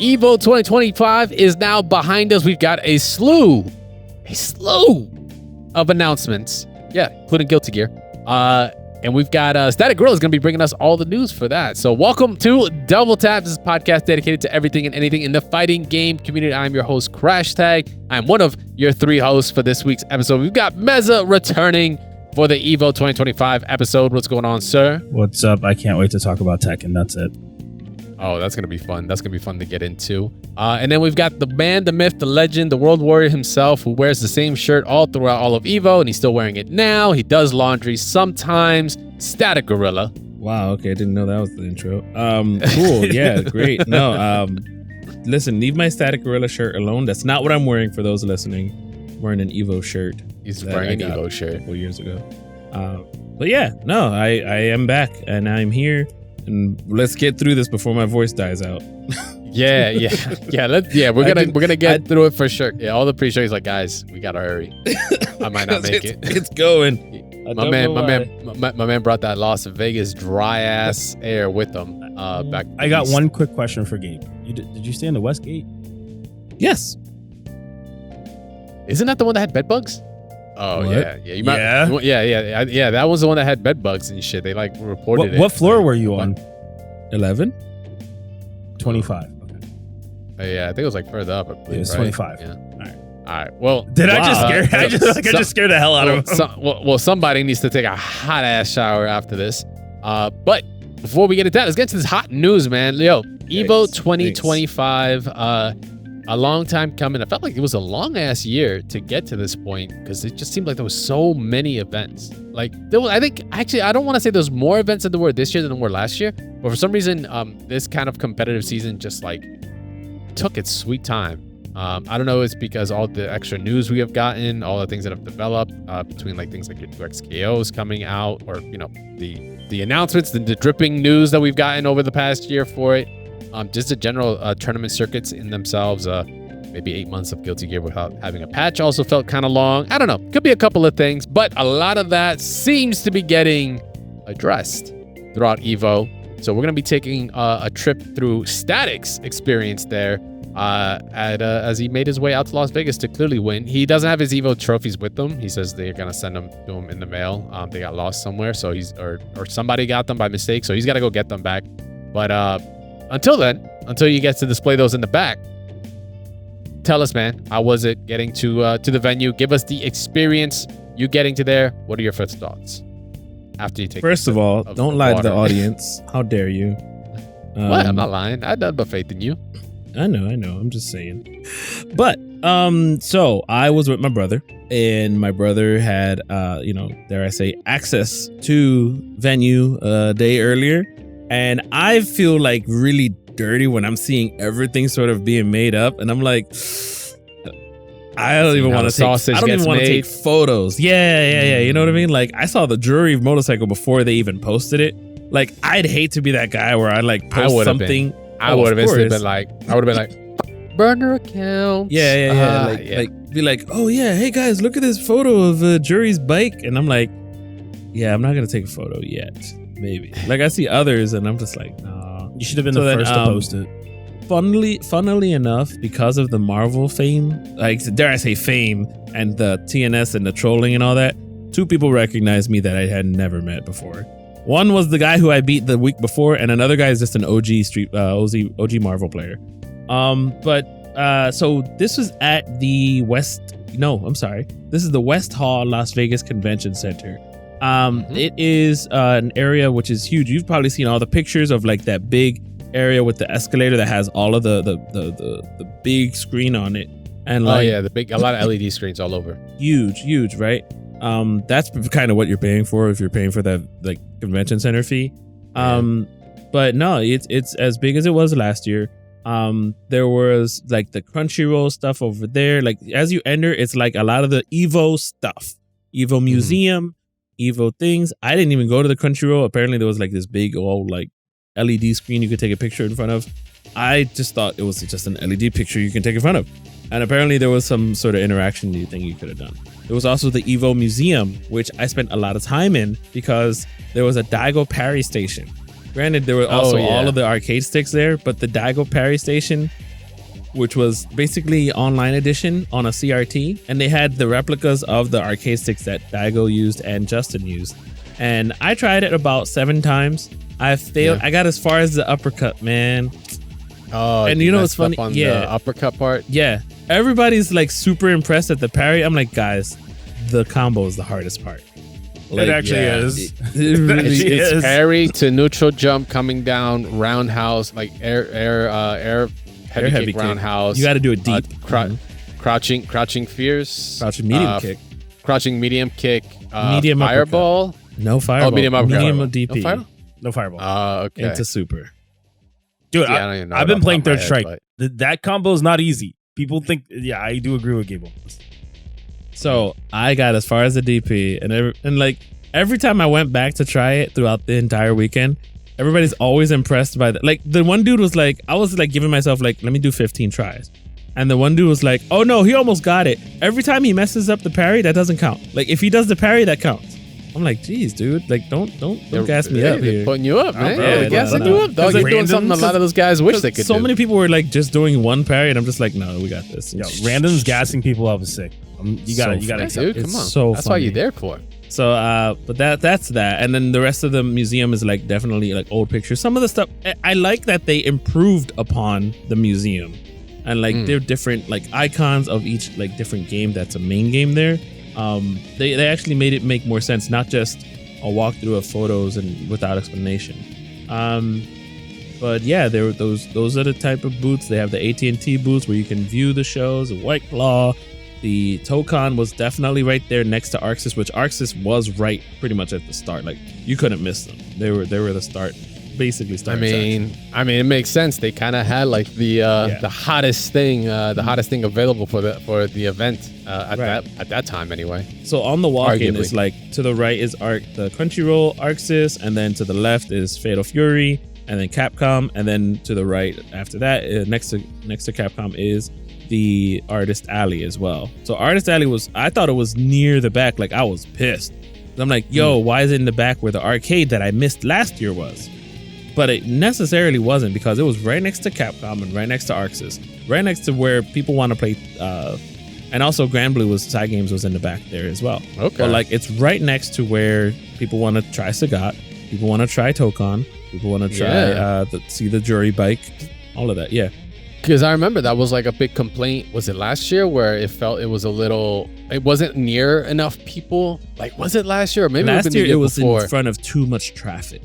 Evo 2025 is now behind us. We've got a slew of announcements. Yeah, including Guilty Gear. And we've got StaticGorilla is going to be bringing us all the news for that. So welcome to Double Tap. This is a podcast dedicated to everything and anything in the fighting game community. I'm your host, Crash Tag. I'm one of your 3 hosts for this week's episode. We've got Meza returning for the Evo 2025 episode. What's going on, sir? What's up? I can't wait to talk about tech, and that's it. Oh, that's going to be fun. That's going to be fun to get into. And then we've got the man, the myth, the legend, the world warrior himself, who wears the same shirt all throughout all of Evo, and he's still wearing it now. He does laundry sometimes. StaticGorilla. Wow, okay, I didn't know that was the intro. Cool, yeah, great. No, listen, leave my StaticGorilla shirt alone. That's not what I'm wearing for those listening. I'm wearing an Evo shirt. He's wearing an Evo shirt. A couple years ago. But yeah, no, I am back, and I'm here. And let's get through this before my voice dies out. We're gonna get through it for sure. Yeah, all the pre-show he's like, guys, we gotta hurry. I might not make it. It's going. My man brought that Las Vegas dry ass air with him. Back. I got one quick question for Gabe. Did you stay in the Westgate? Yes. Isn't that the one that had bed bugs? Oh, what? Yeah. That was the one that had bed bugs and shit. They like reported it. What floor were you on? 11? 25. Okay. Yeah, I think it was like further up. I believe, it was right? 25. Yeah. All right. Well, I just scared the hell out of him. Somebody needs to take a hot ass shower after this. But before we get into that, let's get to this hot news, man. Yo, Evo 2025. A long time coming. I felt like it was a long ass year to get to this point because it just seemed like there was so many events. Like there was, I don't want to say there's more events than there were this year than there were last year, but for some reason, this kind of competitive season just like took its sweet time. I don't know. It's because all the extra news we have gotten, all the things that have developed between like things like your 2X KOs coming out, or the announcements, the dripping news that we've gotten over the past year for it. Just the general tournament circuits in themselves, maybe 8 months of Guilty Gear without having a patch also felt kind of long. I don't know. Could be a couple of things, but a lot of that seems to be getting addressed throughout Evo. So we're going to be taking a trip through Static's experience there as he made his way out to Las Vegas to clearly win. He doesn't have his Evo trophies with him. He says they're going to send them to him in the mail. They got lost somewhere, so or somebody got them by mistake, so he's got to go get them back. But until you get to display those in the back, tell us, man, how was it getting to the venue? Give us the experience you getting to there. What are your first thoughts after you take? First of all, don't lie to the audience. How dare you? What? I'm not lying. I had nothing but faith in you. I know. I'm just saying. But so I was with my brother, and my brother had dare I say, access to venue a day earlier. And I feel like really dirty when I'm seeing everything sort of being made up, and I'm like, I don't even want to take photos. Yeah. You know what I mean? Like, I saw the Jury motorcycle before they even posted it. Like, I'd hate to be that guy where I like post something. I would have been like, burner account. Yeah. Like be like, oh yeah, hey guys, look at this photo of Jury's bike, and I'm like, yeah, I'm not gonna take a photo yet. Maybe. Like, I see others and I'm just like, nah. You should have been the first to post it. Funnily enough, because of the Marvel fame, like, dare I say fame, and the TNS and the trolling and all that, 2 people recognized me that I had never met before. One was the guy who I beat the week before, and another guy is just an OG Marvel player. So this was at the this is the West Hall Las Vegas Convention Center. It is an area which is huge. You've probably seen all the pictures of like that big area with the escalator that has all of the big screen on it. And like, a lot of LED screens all over. Huge, right? That's kind of what you're paying for if you're paying for that like convention center fee. But no, it's as big as it was last year. There was like the Crunchyroll stuff over there. Like, as you enter, it's like a lot of the Evo stuff, Evo Museum. Evo things. I didn't even go to the Crunchyroll. Apparently there was like this big old like LED screen you could take a picture in front of. I just thought it was just an LED picture you can take in front of. And apparently there was some sort of interaction thing you could have done. There was also the Evo Museum, which I spent a lot of time in because there was a Daigo parry station. Granted, there were also all of the arcade sticks there, but the Daigo parry station which was basically online edition on a CRT, and they had the replicas of the arcade sticks that Daigo used and Justin used. And I tried it about 7 times. I failed. I got as far as the uppercut, man. Oh, and you know what's funny? On the uppercut part. Yeah, everybody's like super impressed at the parry. I'm like, guys, the combo is the hardest part. Like, it actually is. It really it's parry to neutral jump, coming down, roundhouse, like air heavy kick, roundhouse. You got to do it deep. Crouching fierce. Crouching medium kick. Crouching medium kick. Medium fireball. Uppercut. No fireball. Oh, medium uppercut. Medium DP. No fireball. Okay. Into super. Dude, I've been playing Third Strike. That combo is not easy. People think, I do agree with Gable. So I got as far as the DP, and like every time I went back to try it throughout the entire weekend, everybody's always impressed by that. Like the one dude was like, I was like giving myself like, let me do 15 tries. And the one dude was like, oh no, he almost got it. Every time he messes up the parry, that doesn't count. Like if he does the parry, that counts. I'm like, geez, dude, like don't gas me up here. They're putting you up, man. They're gassing you up, dog. You're doing something a lot of those guys wish they could do. So many people were like just doing one parry, and I'm just like, no, we got this. Yo, randoms gassing people up is sick. You gotta accept it. Come on. So that's what you're there for. So, but that's that, and then the rest of the museum is like definitely like old pictures. Some of the stuff I like that they improved upon the museum, and like they're different like icons of each like different game that's a main game there. They actually made it make more sense, not just a walkthrough of photos and without explanation. But yeah, there were those are the type of booths. They have the AT&T booths where you can view the shows. The White Claw, the Tokon was definitely right there next to Arxis, which Arxis was right pretty much at the start. Like you couldn't miss them. They were the start. Basically I mean, it makes sense. They kind of had like the hottest thing available for the event at that time anyway. So on the walk-in, it's like to the right is the Crunchyroll, Arxis, and then to the left is Fatal Fury, and then Capcom, and then to the right after that, next to Capcom is the Artist Alley as well. So Artist Alley I thought it was near the back. Like I was pissed. I'm like, yo, why is it in the back where the arcade that I missed last year was? But it necessarily wasn't, because it was right next to Capcom and right next to Arxis, right next to where people want to play. And also Grand Blue Side Games was in the back there as well. Okay. But like it's right next to where people want to try Sagat, people want to try Tokon, people want to try see the Jury Bike, all of that. Yeah. Because I remember that was like a big complaint. Was it last year where it wasn't near enough people? Like, was it last year? Or maybe last year it was in front of too much traffic.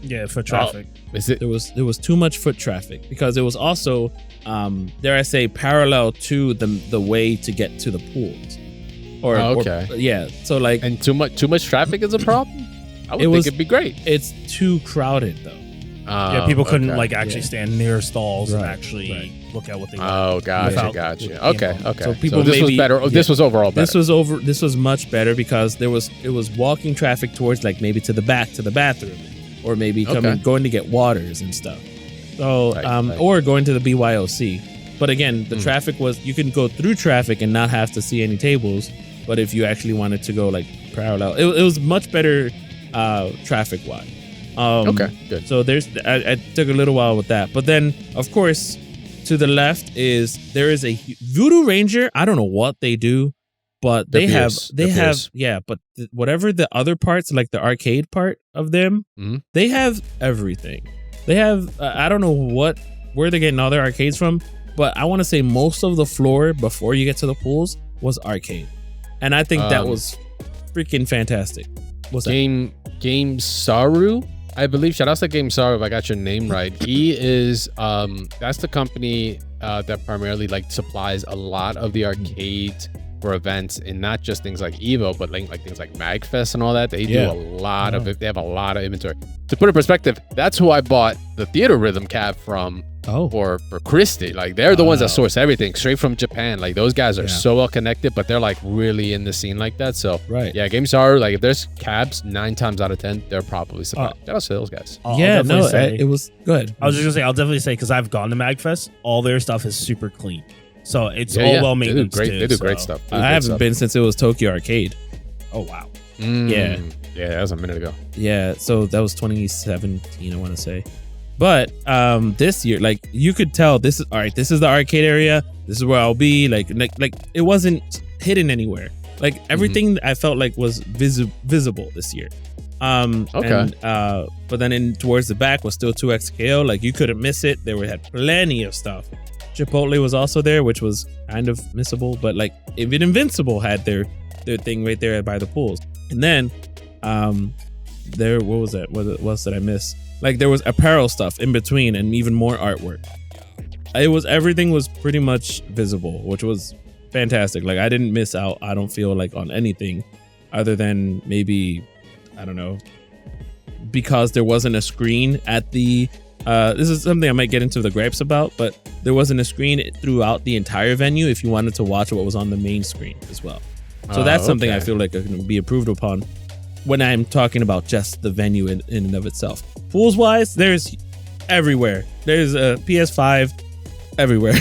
Yeah, foot traffic. Is it? There was too much foot traffic because it was also, dare I say, parallel to the way to get to the pools. So like, and too much traffic is a problem. I would think it'd be great. It's too crowded though. People couldn't actually stand near stalls and actually look at what they want. Oh, gotcha. Okay. So people this was better. Oh, this was overall better. This was much better because it was walking traffic towards like maybe to the bathroom. Or maybe going to get waters and stuff. So, or going to the BYOC. But again, the traffic was, you can go through traffic and not have to see any tables. But if you actually wanted to go like parallel, it was much better traffic wise. Okay, good. So I took a little while with that. But then, of course, to the left there is a Voodoo Ranger. I don't know what they do. But they have but whatever the other parts, like the arcade part of them, they have everything. They have I don't know where they're getting all their arcades from, but I want to say most of the floor before you get to the pools was arcade, and I think that was freaking fantastic. What's that? Game Saru, I believe. Shout out to Game Saru if I got your name right. He is that's the company that primarily like supplies a lot of the arcades for events, and not just things like Evo, but like things like MagFest and all that. They do a lot of it. They have a lot of inventory. To put in perspective, that's who I bought the Theater Rhythm cab from. For Christie. Like they're the ones that source everything straight from Japan. Like those guys are so well connected, but they're like really in the scene like that. So games are like, if there's cabs 9 times out of 10, they're probably supplying. Shout out to those guys. It was good. I was just gonna say, I'll definitely say, because I've gone to MagFest, all their stuff is super clean. So it's all well maintained. They do great stuff. I haven't been since it was Tokyo Arcade. Oh wow. Yeah, that was a minute ago. Yeah, so that was 2017, I want to say. But this year, like you could tell, this is all right. This is the arcade area. This is where I'll be. Like it wasn't hidden anywhere. Like everything I felt like was visible this year. Okay. But then towards the back was still 2XKO. Like you couldn't miss it. Had plenty of stuff. Chipotle was also there, which was kind of missable. But like even Invincible had their thing right there by the pools. And then what was that? What else did I miss? Like there was apparel stuff in between and even more artwork. Everything was pretty much visible, which was fantastic. Like I didn't miss out, I don't feel like, on anything other than maybe, I don't know, because there wasn't a screen at the this is something I might get into the gripes about, but there wasn't a screen throughout the entire venue if you wanted to watch what was on the main screen as well. So that's something I feel like can be improved upon when I'm talking about just the venue in and of itself. Pools wise, there's everywhere. There's a PS5 everywhere.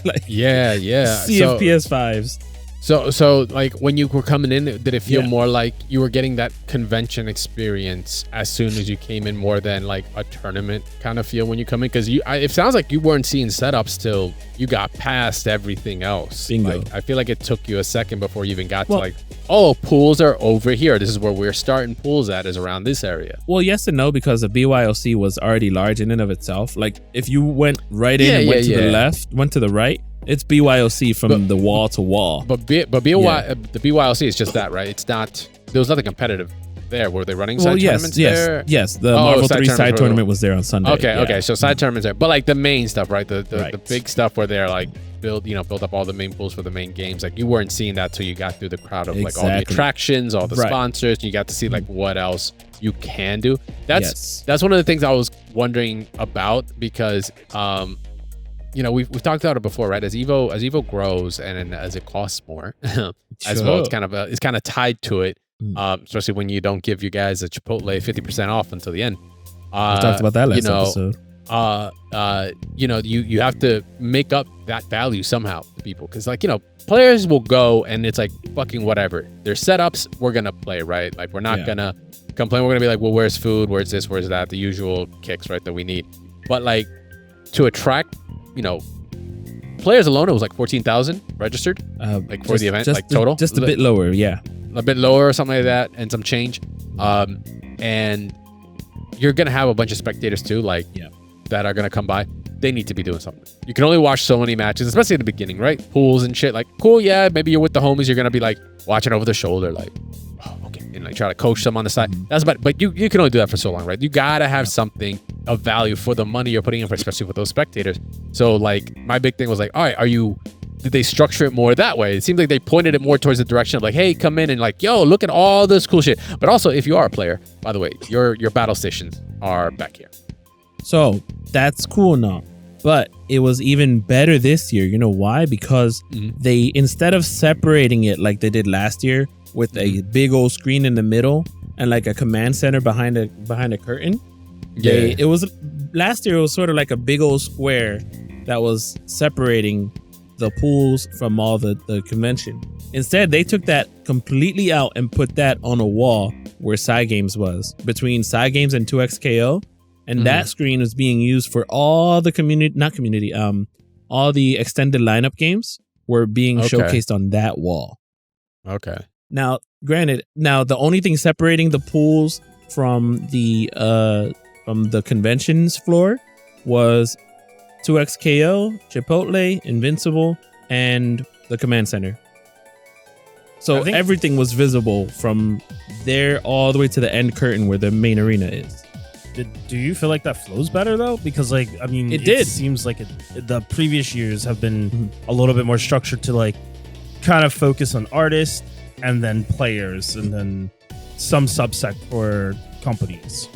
Like sea of PS5s. So like when you were coming in, did it feel more like you were getting that convention experience as soon as you came in, more than like a tournament kind of feel when you come in? Because it sounds like you weren't seeing setups till you got past everything else. Bingo. Like, I feel like it took you a second before you even got to like, oh, pools are over here. This is where we're starting pools at, is around this area. Well, yes and no, because the BYOC was already large in and of itself. Like if you went right in and went to the left, went to the right, it's BYOC from the wall to wall. But the BYOC is just that, right? It's not. There was nothing competitive there. Were they running side tournaments there? Yes. The Marvel 3 side tournament was there on Sunday. Okay. So side tournaments there, but like the main stuff, right? The big stuff where they're like build up all the main pools for the main games. Like you weren't seeing that till you got through the crowd of like all the attractions, all the sponsors. And you got to see like what else you can do. That's one of the things I was wondering about, because we've talked about it before, right? As Evo grows and as it costs more, as well, it's kind of tied to it. Especially when you don't give you guys a Chipotle 50% off until the end. We talked about that last episode. You have to make up that value somehow to people, because players will go and it's like fucking whatever. There's setups, we're gonna play, right? Like we're not gonna complain. We're gonna be like, well, where's food? Where's this? Where's that? The usual kicks, right, that we need. But like to attract, players alone, it was like 14,000 registered, for the event, total. Just a bit lower, a bit lower or something like that, and some change. And you're gonna have a bunch of spectators too, that are gonna come by. They need to be doing something. You can only watch so many matches, especially at the beginning, right? Pools and shit, like cool, maybe you're with the homies, you're gonna be like watching over the shoulder, like, oh, okay, and like try to coach them on the side. That's about it. But you can only do that for so long, right? You gotta have something of value for the money you're putting in, especially with those spectators. So like my big thing was like, all right, did they structure it more that way? It seemed like they pointed it more towards the direction of like, hey, come in and like, yo, look at all this cool shit. But also, if you are a player, by the way, your battle stations are back here. So that's cool now. But it was even better this year. You know why? Because they, instead of separating it like they did last year with a big old screen in the middle and like a command center behind a curtain. It was last year. It was sort of like a big old square that was separating the pools from all the convention. Instead, they took that completely out and put that on a wall where Side Games was, between Side Games and 2XKO. And that screen was being used for all the all the extended lineup games were being showcased on that wall. Okay. Now, granted, the only thing separating the pools from the conventions floor was 2XKO, Chipotle, Invincible, and the command center. So everything was visible from there all the way to the end curtain where the main arena is. Do you feel like that flows better though? Because it seems like the previous years have been a little bit more structured to like kind of focus on artists and then players and then some subset for companies.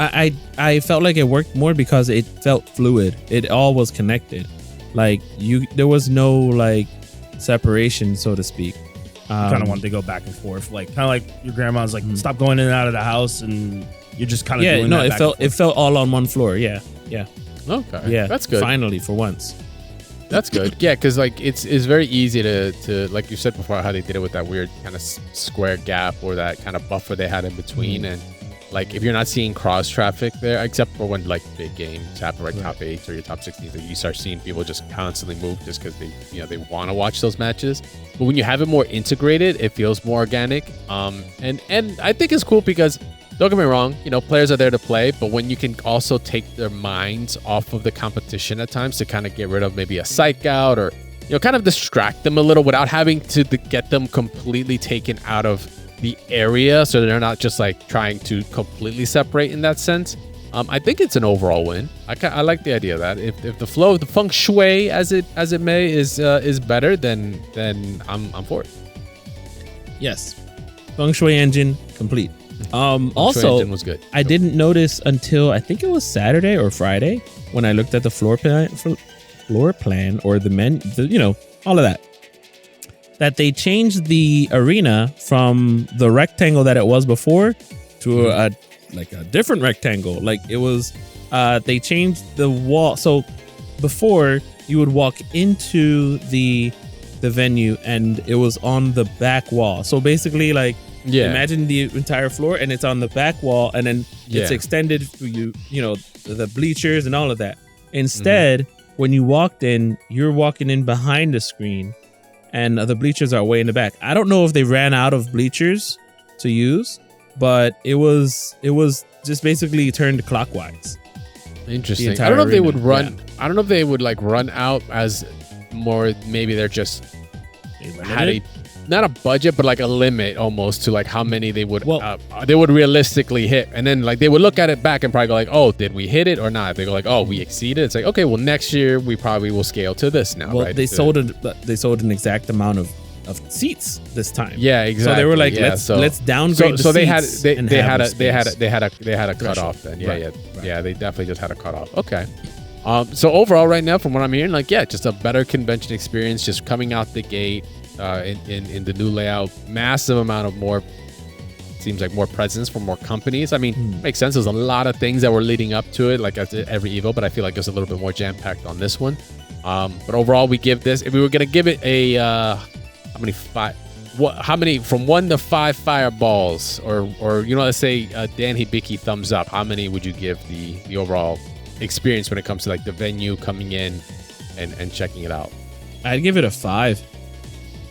I felt like it worked more because it felt fluid. It all was connected. Like there was no like separation, so to speak. Kind of wanted to go back and forth, like kind of like your grandma's like, stop going in and out of the house, and you're just kind of doing that. It felt all on one floor. Yeah. Okay. Yeah, that's good. Finally, for once. That's good. Yeah, because like it's very easy to like you said before, how they did it with that weird kind of square gap or that kind of buffer they had in between, and like if you're not seeing cross traffic there, except for when like big games happen, like top 8 or your top 16, that you start seeing people just constantly move just because they want to watch those matches. But when you have it more integrated, it feels more organic. And I think it's cool because, don't get me wrong, players are there to play, but when you can also take their minds off of the competition at times to kind of get rid of maybe a psych out or kind of distract them a little without having to get them completely taken out of the area, so they're not just like trying to completely separate in that sense. I think it's an overall win. I like the idea of that if the flow of the feng shui as it may is better, then I'm for it. Yes, feng shui engine complete. Also, engine was good. I didn't notice until I think it was Saturday or Friday when I looked at the floor plan or the menu, all of that they changed the arena from the rectangle that it was before to a different rectangle. Like it was, they changed the wall. So before you would walk into the venue and it was on the back wall. So basically imagine the entire floor and it's on the back wall and then it's extended to the bleachers and all of that. Instead, when you walked in, you're walking in behind the screen and the bleachers are way in the back. I don't know if they ran out of bleachers to use, but it was just basically turned clockwise. Interesting. I don't know if they would run. Yeah. I don't know if they would run out as more. Maybe they're just had not a budget, but a limit almost to how many they would realistically hit, and then they would look at it back and probably go oh, did we hit it or not? They go oh, we exceeded. It's okay, well next year we probably will scale to this now. Well, right? They sold an exact amount of seats this time. Yeah, exactly. So they were let's downgrade. So they had a cutoff then. Yeah, they definitely just had a cutoff. Okay. So overall, right now, from what I'm hearing, just a better convention experience, just coming out the gate. In the new layout, massive amount of more, seems like more presence for more companies. I mean, makes sense. There's a lot of things that were leading up to it, like every Evo, but I feel like it's a little bit more jam-packed on this one. But overall, we give this, if we were going to give it a, how many, from 1 to 5 fireballs, or let's say Dan Hibiki thumbs up, how many would you give the overall experience when it comes to the venue coming in and checking it out? I'd give it a 5.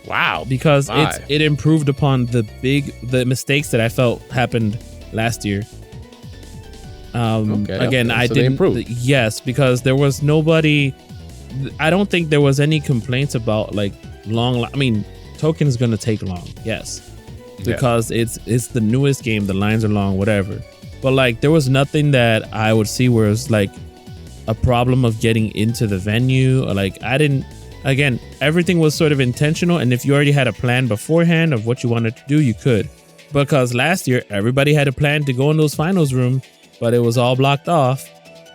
Wow. Because it improved upon the mistakes that I felt happened last year. Again, I didn't. Yes, because there was nobody. I don't think there was any complaints about long. I mean, token is going to take long. Yes, because it's the newest game. The lines are long, whatever. But there was nothing that I would see where it's a problem of getting into the venue. Or I didn't. Again, everything was sort of intentional, and if you already had a plan beforehand of what you wanted to do, you could. Because last year, everybody had a plan to go in those finals room, but it was all blocked off.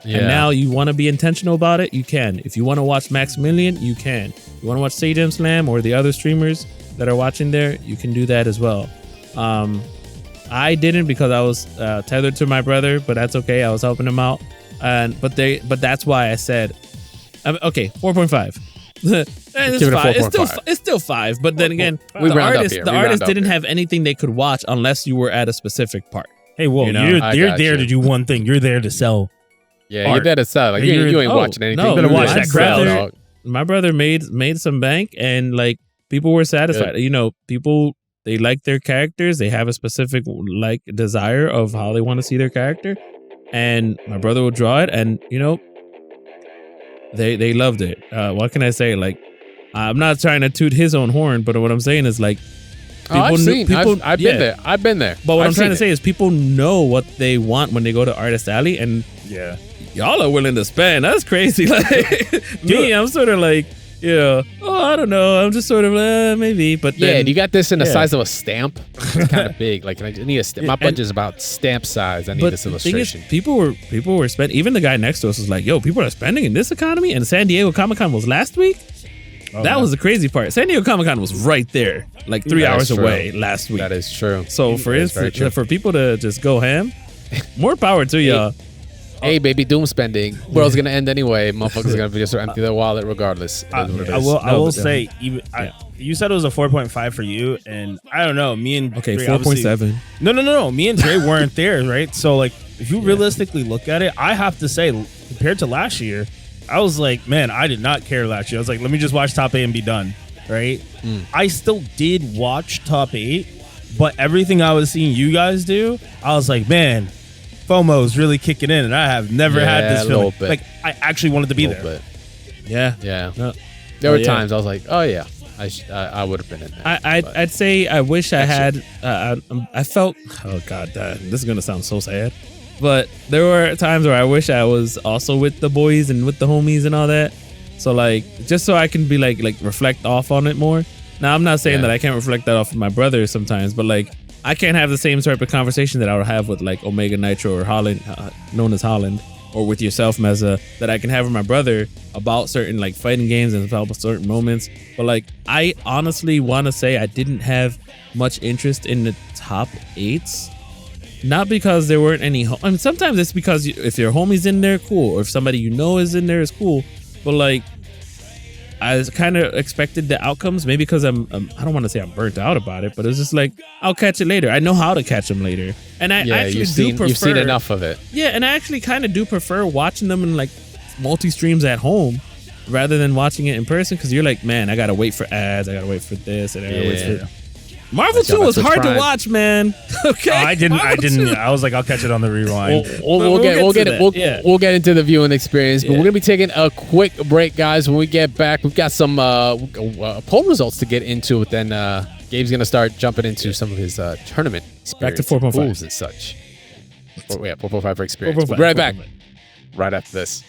Yeah. And now you want to be intentional about it, you can. If you want to watch Maximilian, you can. You want to watch Stadium Slam or the other streamers that are watching there, you can do that as well. I didn't because I was tethered to my brother, but that's okay. I was helping him out, but that's why I said, okay, 4.5. It's still 5, but then again, the artist didn't have anything they could watch unless you were at a specific part. Hey, well, you're there to do one thing. You're there to sell. Yeah, art. You're there to sell. You ain't watching anything. No, you better watch that crowd. My brother made some bank, and people were satisfied. Good. People, they like their characters. They have a specific desire of how they want to see their character, and my brother would draw it, and They loved it. What can I say? I'm not trying to toot his own horn, but what I'm saying is I've been there. I've been there. But what I'm trying to say is people know what they want when they go to Artist Alley, and y'all are willing to spend. That's crazy. Me, I'm sort of I don't know. I'm just sort of maybe. But then, you got this in the size of a stamp. It's kind of big. I need a stamp. My budget is about stamp size. I need this illustration. The thing is, people were spending. Even the guy next to us was like, "Yo, people are spending in this economy." And San Diego Comic-Con was last week. That was the crazy part. San Diego Comic-Con was right there, 3 hours away last week. That is true. So for instance, for people to just go ham, more power to y'all. hey, baby, doom spending. World's gonna end anyway. Motherfuckers gonna just empty their wallet regardless. I will say, you said it was a 4.5 for you, and I don't know. Me and okay, Dre 4.7. No. Me and Dre weren't there, right? So like, if you realistically look at it, I have to say, compared to last year, I was like, man, I did not care last year. I was like, let me just watch top 8 and be done, right? I still did watch top 8, but everything I was seeing you guys do, I was like, man, FOMO's really kicking in, and I have never had this feeling. Like, I actually wanted to be there. Bit. Yeah. No. There were times I was like, oh yeah, I would have been in there. I'd say I wish I had. I felt. Oh god, this is gonna sound so sad, but there were times where I wish I was also with the boys and with the homies and all that. So like, just so I can be like reflect off on it more. Now I'm not saying that I can't reflect that off of my brother sometimes, but like, I can't have the same type of conversation that I would have with like Omega Nitro or Holland, known as Holland, or with yourself, Meza, that I can have with my brother about certain like fighting games and about certain moments. But like, I honestly want to say I didn't have much interest in the top 8s. Not because there weren't any. I mean, sometimes it's because if your homie's in there, cool. Or if somebody you know is in there, is cool. But like, I kind of expected the outcomes, maybe because I don't want to say I'm burnt out about it, but it's just like, I'll catch it later. I know how to catch them later. And I actually you've seen enough of it. Yeah, and I actually kind of do prefer watching them in like multi-streams at home rather than watching it in person, because you're like, man, I got to wait for ads, I got to wait for this, and I got to wait for... Marvel 2 was hard to watch, man. Okay, I didn't. I was like, I'll catch it on the rewind. We'll get into the viewing experience, but we're gonna be taking a quick break, guys. When we get back, we've got some poll results to get into. Then Gabe's gonna start jumping into some of his tournament experience, back to 4.5 and such. 4.5 for experience. We'll be right back, right after this.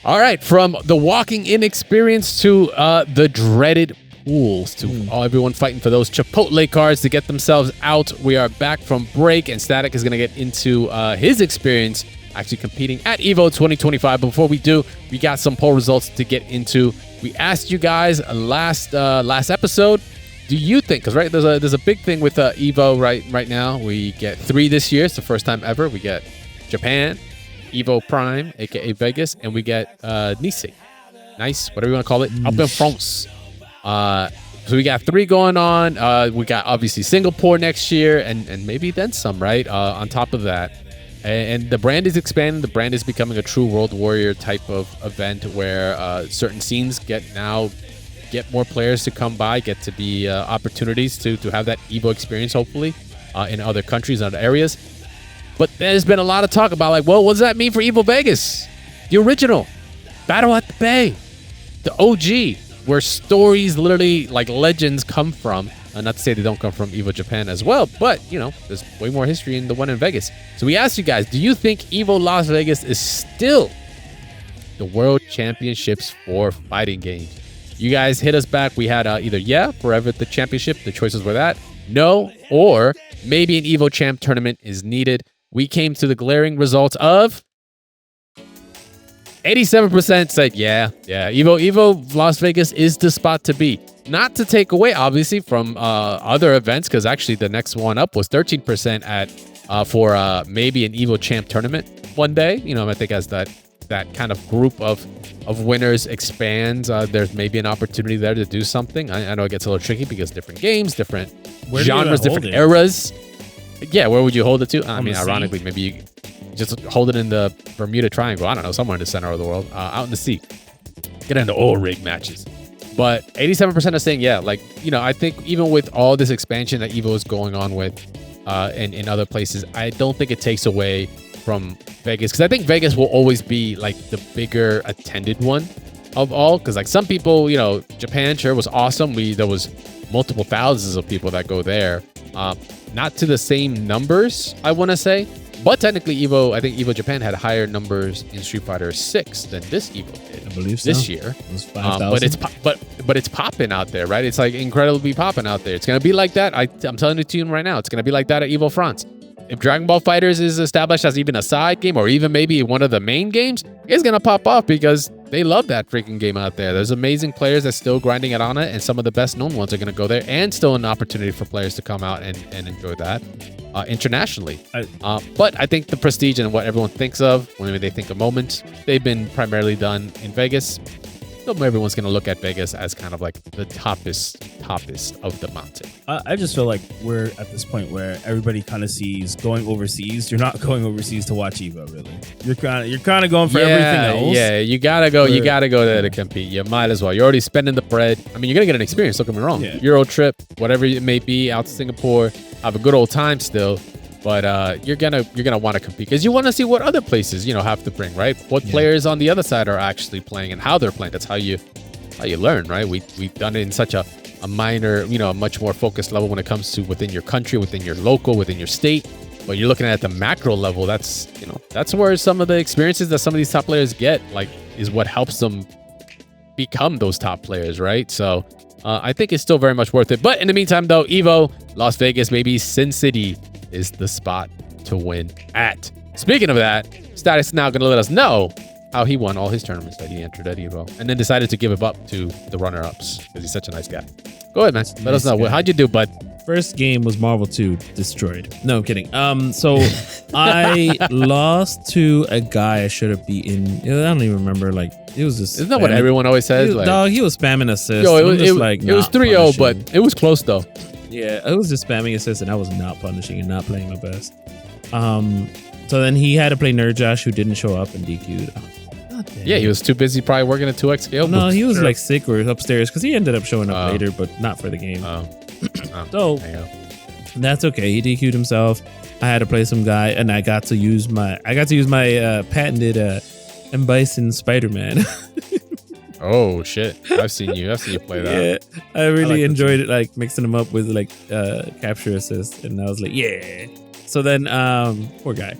All right, from the walking in experience to the dreaded pools, to everyone fighting for those Chipotle cards to get themselves out. We are back from break, and Static is going to get into his experience actually competing at Evo 2025. But before we do, we got some poll results to get into. We asked you guys last episode, do you think, because right there's a big thing with Evo right now. We get 3 this year. It's the first time ever. We get Japan, Evo Prime, aka Vegas, and we get Nice, whatever you want to call it, up in France. So we got 3 going on. We got obviously Singapore next year, and maybe then some, right? On top of that, and the brand is expanding. The brand is becoming a true World Warrior type of event where certain scenes get more players to come by, get to be opportunities to have that Evo experience, hopefully, in other countries, other areas. But there's been a lot of talk about, like, well, what does that mean for Evo Vegas? The original Battle at the Bay, the OG, where stories, literally like legends, come from. Not to say they don't come from Evo Japan as well, but there's way more history in the one in Vegas. So we asked you guys, do you think Evo Las Vegas is still the World Championships for fighting games? You guys hit us back. We had either forever the championship, the choices were that, no, or maybe an Evo Champ tournament is needed. We came to the glaring results of 87% said Evo Las Vegas is the spot to be. Not to take away, obviously, from other events, because actually the next one up was 13% for maybe an Evo Champ tournament one day. I think as that kind of group of winners expands, there's maybe an opportunity there to do something. I know it gets a little tricky because different games, different genres, different eras. Yeah, where would you hold it to? I mean, ironically, maybe you just hold it in the Bermuda Triangle. I don't know, somewhere in the center of the world, out in the sea. Get into oil rig matches. But 87% are saying, I think even with all this expansion that Evo is going on with in other places, I don't think it takes away from Vegas. Because I think Vegas will always be like the bigger attended one of all. Because like some people, Japan sure was awesome. There was multiple thousands of people that go there. Not to the same numbers, I want to say. But technically, I think Evo Japan had higher numbers in Street Fighter 6 than this Evo did. I believe so. This year. It was 5,000. But it's popping out there, right? It's like incredibly popping out there. It's gonna be like that. I'm telling it to you right now. It's gonna be like that at Evo France. if Dragon Ball Fighters is established as even a side game or even maybe one of the main games, it's gonna pop off because they love that freaking game out there. There's amazing players that's still grinding it on it, and some of the best known ones are gonna go there, and still an opportunity for players to come out and enjoy that internationally. But I think the prestige and what everyone thinks of when they think of moments, they've been primarily done in Vegas. So everyone's going to look at Vegas as kind of like the toppest of the mountain. I just feel like we're at this point where everybody kind of sees going overseas. You're not going overseas to watch Evo, really. You're kind of going for everything else. Yeah, you gotta go. You gotta go there to compete. You might as well. You're already spending the bread. I mean, you're gonna get an experience. Don't get me wrong. Yeah. Euro trip, whatever it may be, out to Singapore, have a good old time still. But you're gonna want to compete because you want to see what other places have to bring, right? What players on the other side are actually playing and how they're playing. That's how you learn, right? We've done it in such a minor, a much more focused level when it comes to within your country, within your local, within your state. But you're looking at the macro level. That's that's where some of the experiences that some of these top players get is what helps them become those top players, right? So I think it's still very much worth it. But in the meantime, though, Evo, Las Vegas, maybe Sin City is the spot to win at. Speaking of that, Static is now going to let us know how he won all his tournaments that he entered at Evo, and then decided to give it up to the runner-ups because he's such a nice guy. Go ahead, man. Let us know. How'd you do, bud? First game was Marvel 2 destroyed. No, I'm kidding. So I lost to a guy I should have beaten. I don't even remember. It was just. Isn't that what everyone always says? He was spamming assists. Yo, it was 3-0, but it was close though. Yeah, I was just spamming assists, and I was not punishing and not playing my best. So then he had to play Nerd Josh, who didn't show up and DQ'd. Yeah, he was too busy probably working at 2x scale. No, he was sick or upstairs because he ended up showing up later, but not for the game. So that's okay. He DQ'd himself. I had to play some guy, and I got to use my patented M. Bison Spider-Man. Oh shit! I've seen you play that. Yeah, I really enjoyed it, mixing them up with capture assist, and I was like, yeah. So then, poor guy.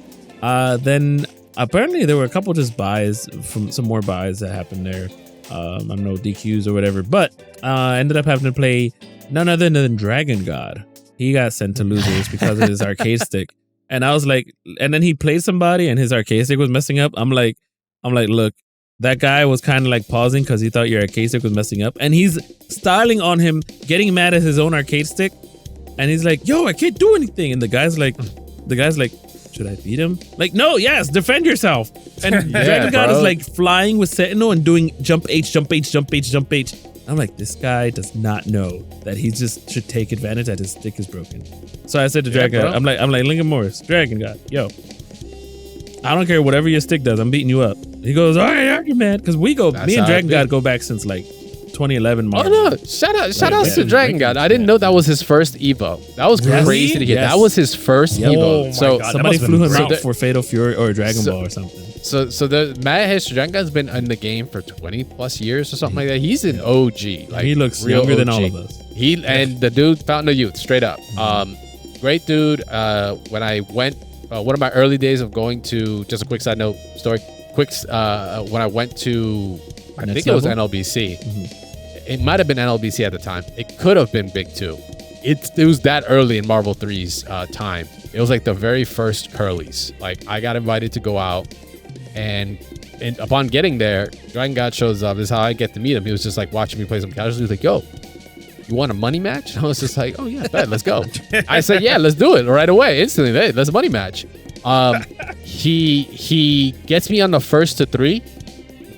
Then apparently there were a couple just buys from some more buys that happened there. I don't know, DQs or whatever, but ended up having to play none other than Dragon God. He got sent to losers because of his arcade stick, and I was like, and then he played somebody and his arcade stick was messing up. I'm like, look. That guy was kind of pausing because he thought your arcade stick was messing up. And he's styling on him, getting mad at his own arcade stick. And he's like, yo, I can't do anything. And the guy's like, should I beat him? No, yes, defend yourself. And Dragon God is flying with Sentinel and doing jump H, jump H, jump H, jump H. I'm like, this guy does not know that he just should take advantage that his stick is broken. So I said to Dragon God, I'm like, Lincoln Morris, Dragon God, yo, I don't care whatever your stick does, I'm beating you up. He goes, all right, you're mad. Because me and Dragon God go back since 2011 Marvel. Oh no, shout out to Dragon God. I didn't know that was his first Evo. That was crazy to hear. Yes. That was his first Evo. Oh so God, somebody flew him out for Fatal Fury or Dragon Ball or something. So the mad history, Dragon God's been in the game for 20 plus years or something like that. He's an OG. He looks younger than all of us. And the dude, fountain of youth, straight up. Great dude. When I went, one of my early days of going to, just a quick side note story. When I went to, I think it was NLBC. It might have been NLBC at the time. It could have been Big 2. It was that early in Marvel 3's time. It was the very first Curlies. I got invited to go out, and upon getting there, Dragon God shows up. This is how I get to meet him. He was just watching me play some casuals. He was like, yo, you want a money match? And I was just like, oh yeah, bet, let's go. I said, yeah, let's do it right away, instantly. Hey, let's money match. He gets me on the 1st to 3,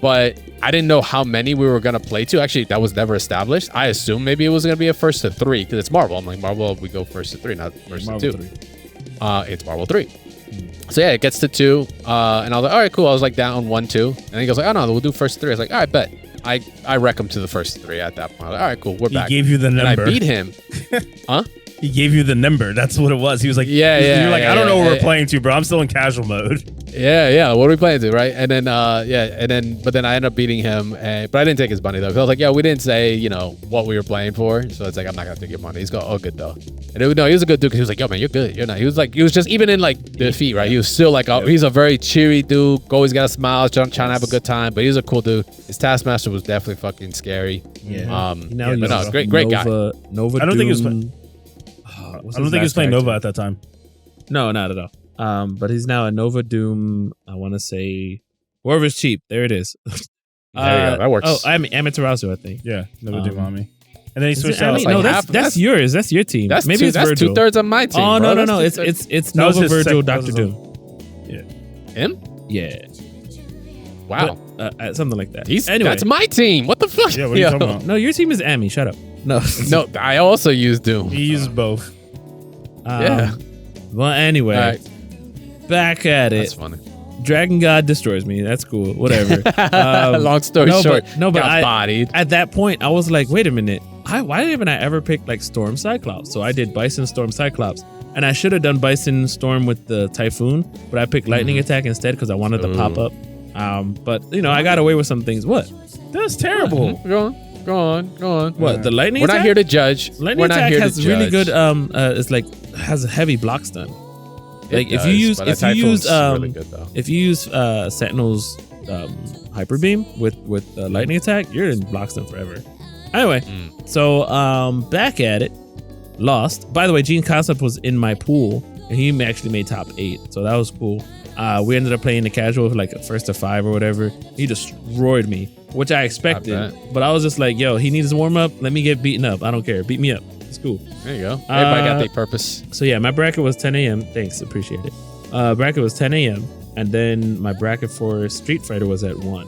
but I didn't know how many we were gonna play to. Actually, that was never established. I assumed maybe it was gonna be a 1st to 3 because it's Marvel. I'm like, Marvel, we go 1st to 3, not 1st to 2. It's Marvel 3. So yeah, it gets to 2, and I was like, all right, cool. I was down 1-2, and he goes oh no, we'll do 1st to 3. I was like, all right, bet. I wreck him to the 1st 3 at that point. I was like, all right, cool, we're back. He gave you the number. And I beat him. Huh? He gave you the number. That's what it was. He was like, you're like, I don't know what we're playing to, bro. I'm still in casual mode. Yeah. What are we playing to, right? And then, but then I ended up beating him. But I didn't take his money though. Cause I was like, yeah, we didn't say, what we were playing for. So it's I'm not gonna take your money. He's going, oh, good though. And he was a good dude. Cause he was like, yo, man, you're good. You're not. He was just even in defeat, right? He was still he's a very cheery dude. Always got a smile, trying to have a good time. But he's a cool dude. His Taskmaster was definitely fucking scary. Yeah. But no, great guy. Nova I don't think he was Doom. I don't think he was playing Nova at that time. No, not at all. But he's now a Nova Doom. I want to say whoever's cheap. There it is. There you go. That works. Oh, I'm Amaterasu, I think. Yeah, Nova Doom Ami. And then he Is switched it out. Ami? like No, half- that's yours. That's your team. That's Maybe it's that's Virgil. 2/3 of my team. Oh bro. no, That's it's That was Nova his Virgil, that Doctor was Doom. him. Yeah, Wow, but, something like that. he's anyway. that's my team. What the fuck? Yeah, what are you Yo. talking about? No, your team is Ami. Shut up. No, No, I also use Doom. He uses both. Yeah. Well, anyway, All right, back at that's it. funny. Dragon God destroys me. That's cool. Whatever. Long story short, but got I, bodied. at that point, I was like, wait a minute. Why haven't I ever picked like Storm Cyclops? So I did Bison Storm Cyclops. And I should have done Bison Storm with the Typhoon, but I picked Lightning Attack instead because I wanted the pop up. But I got away with some things. What? That's terrible. Go on. What? The Lightning We're Attack? not here to judge. Lightning We're not Attack here has to really judge. good it's like has a heavy block stun. Like It if you does, use but if a you use Typhoon's really good, though. if you use Sentinel's Hyper Beam with Lightning Attack, you're in block stun forever. Anyway, so back at it, lost. By the way, Gene Concept was in my pool, and he actually made top 8, so that was cool. We ended up playing the casual for like first to 5 or whatever. He destroyed me, which I expected, but I was just like, yo, he needs to warm up. Let me get beaten up. I don't care. Beat me up. It's cool. There you go. Everybody got their purpose. So yeah, my bracket was 10 a.m. Thanks, appreciate it. Bracket was 10 a.m. and then my bracket for Street Fighter was at 1.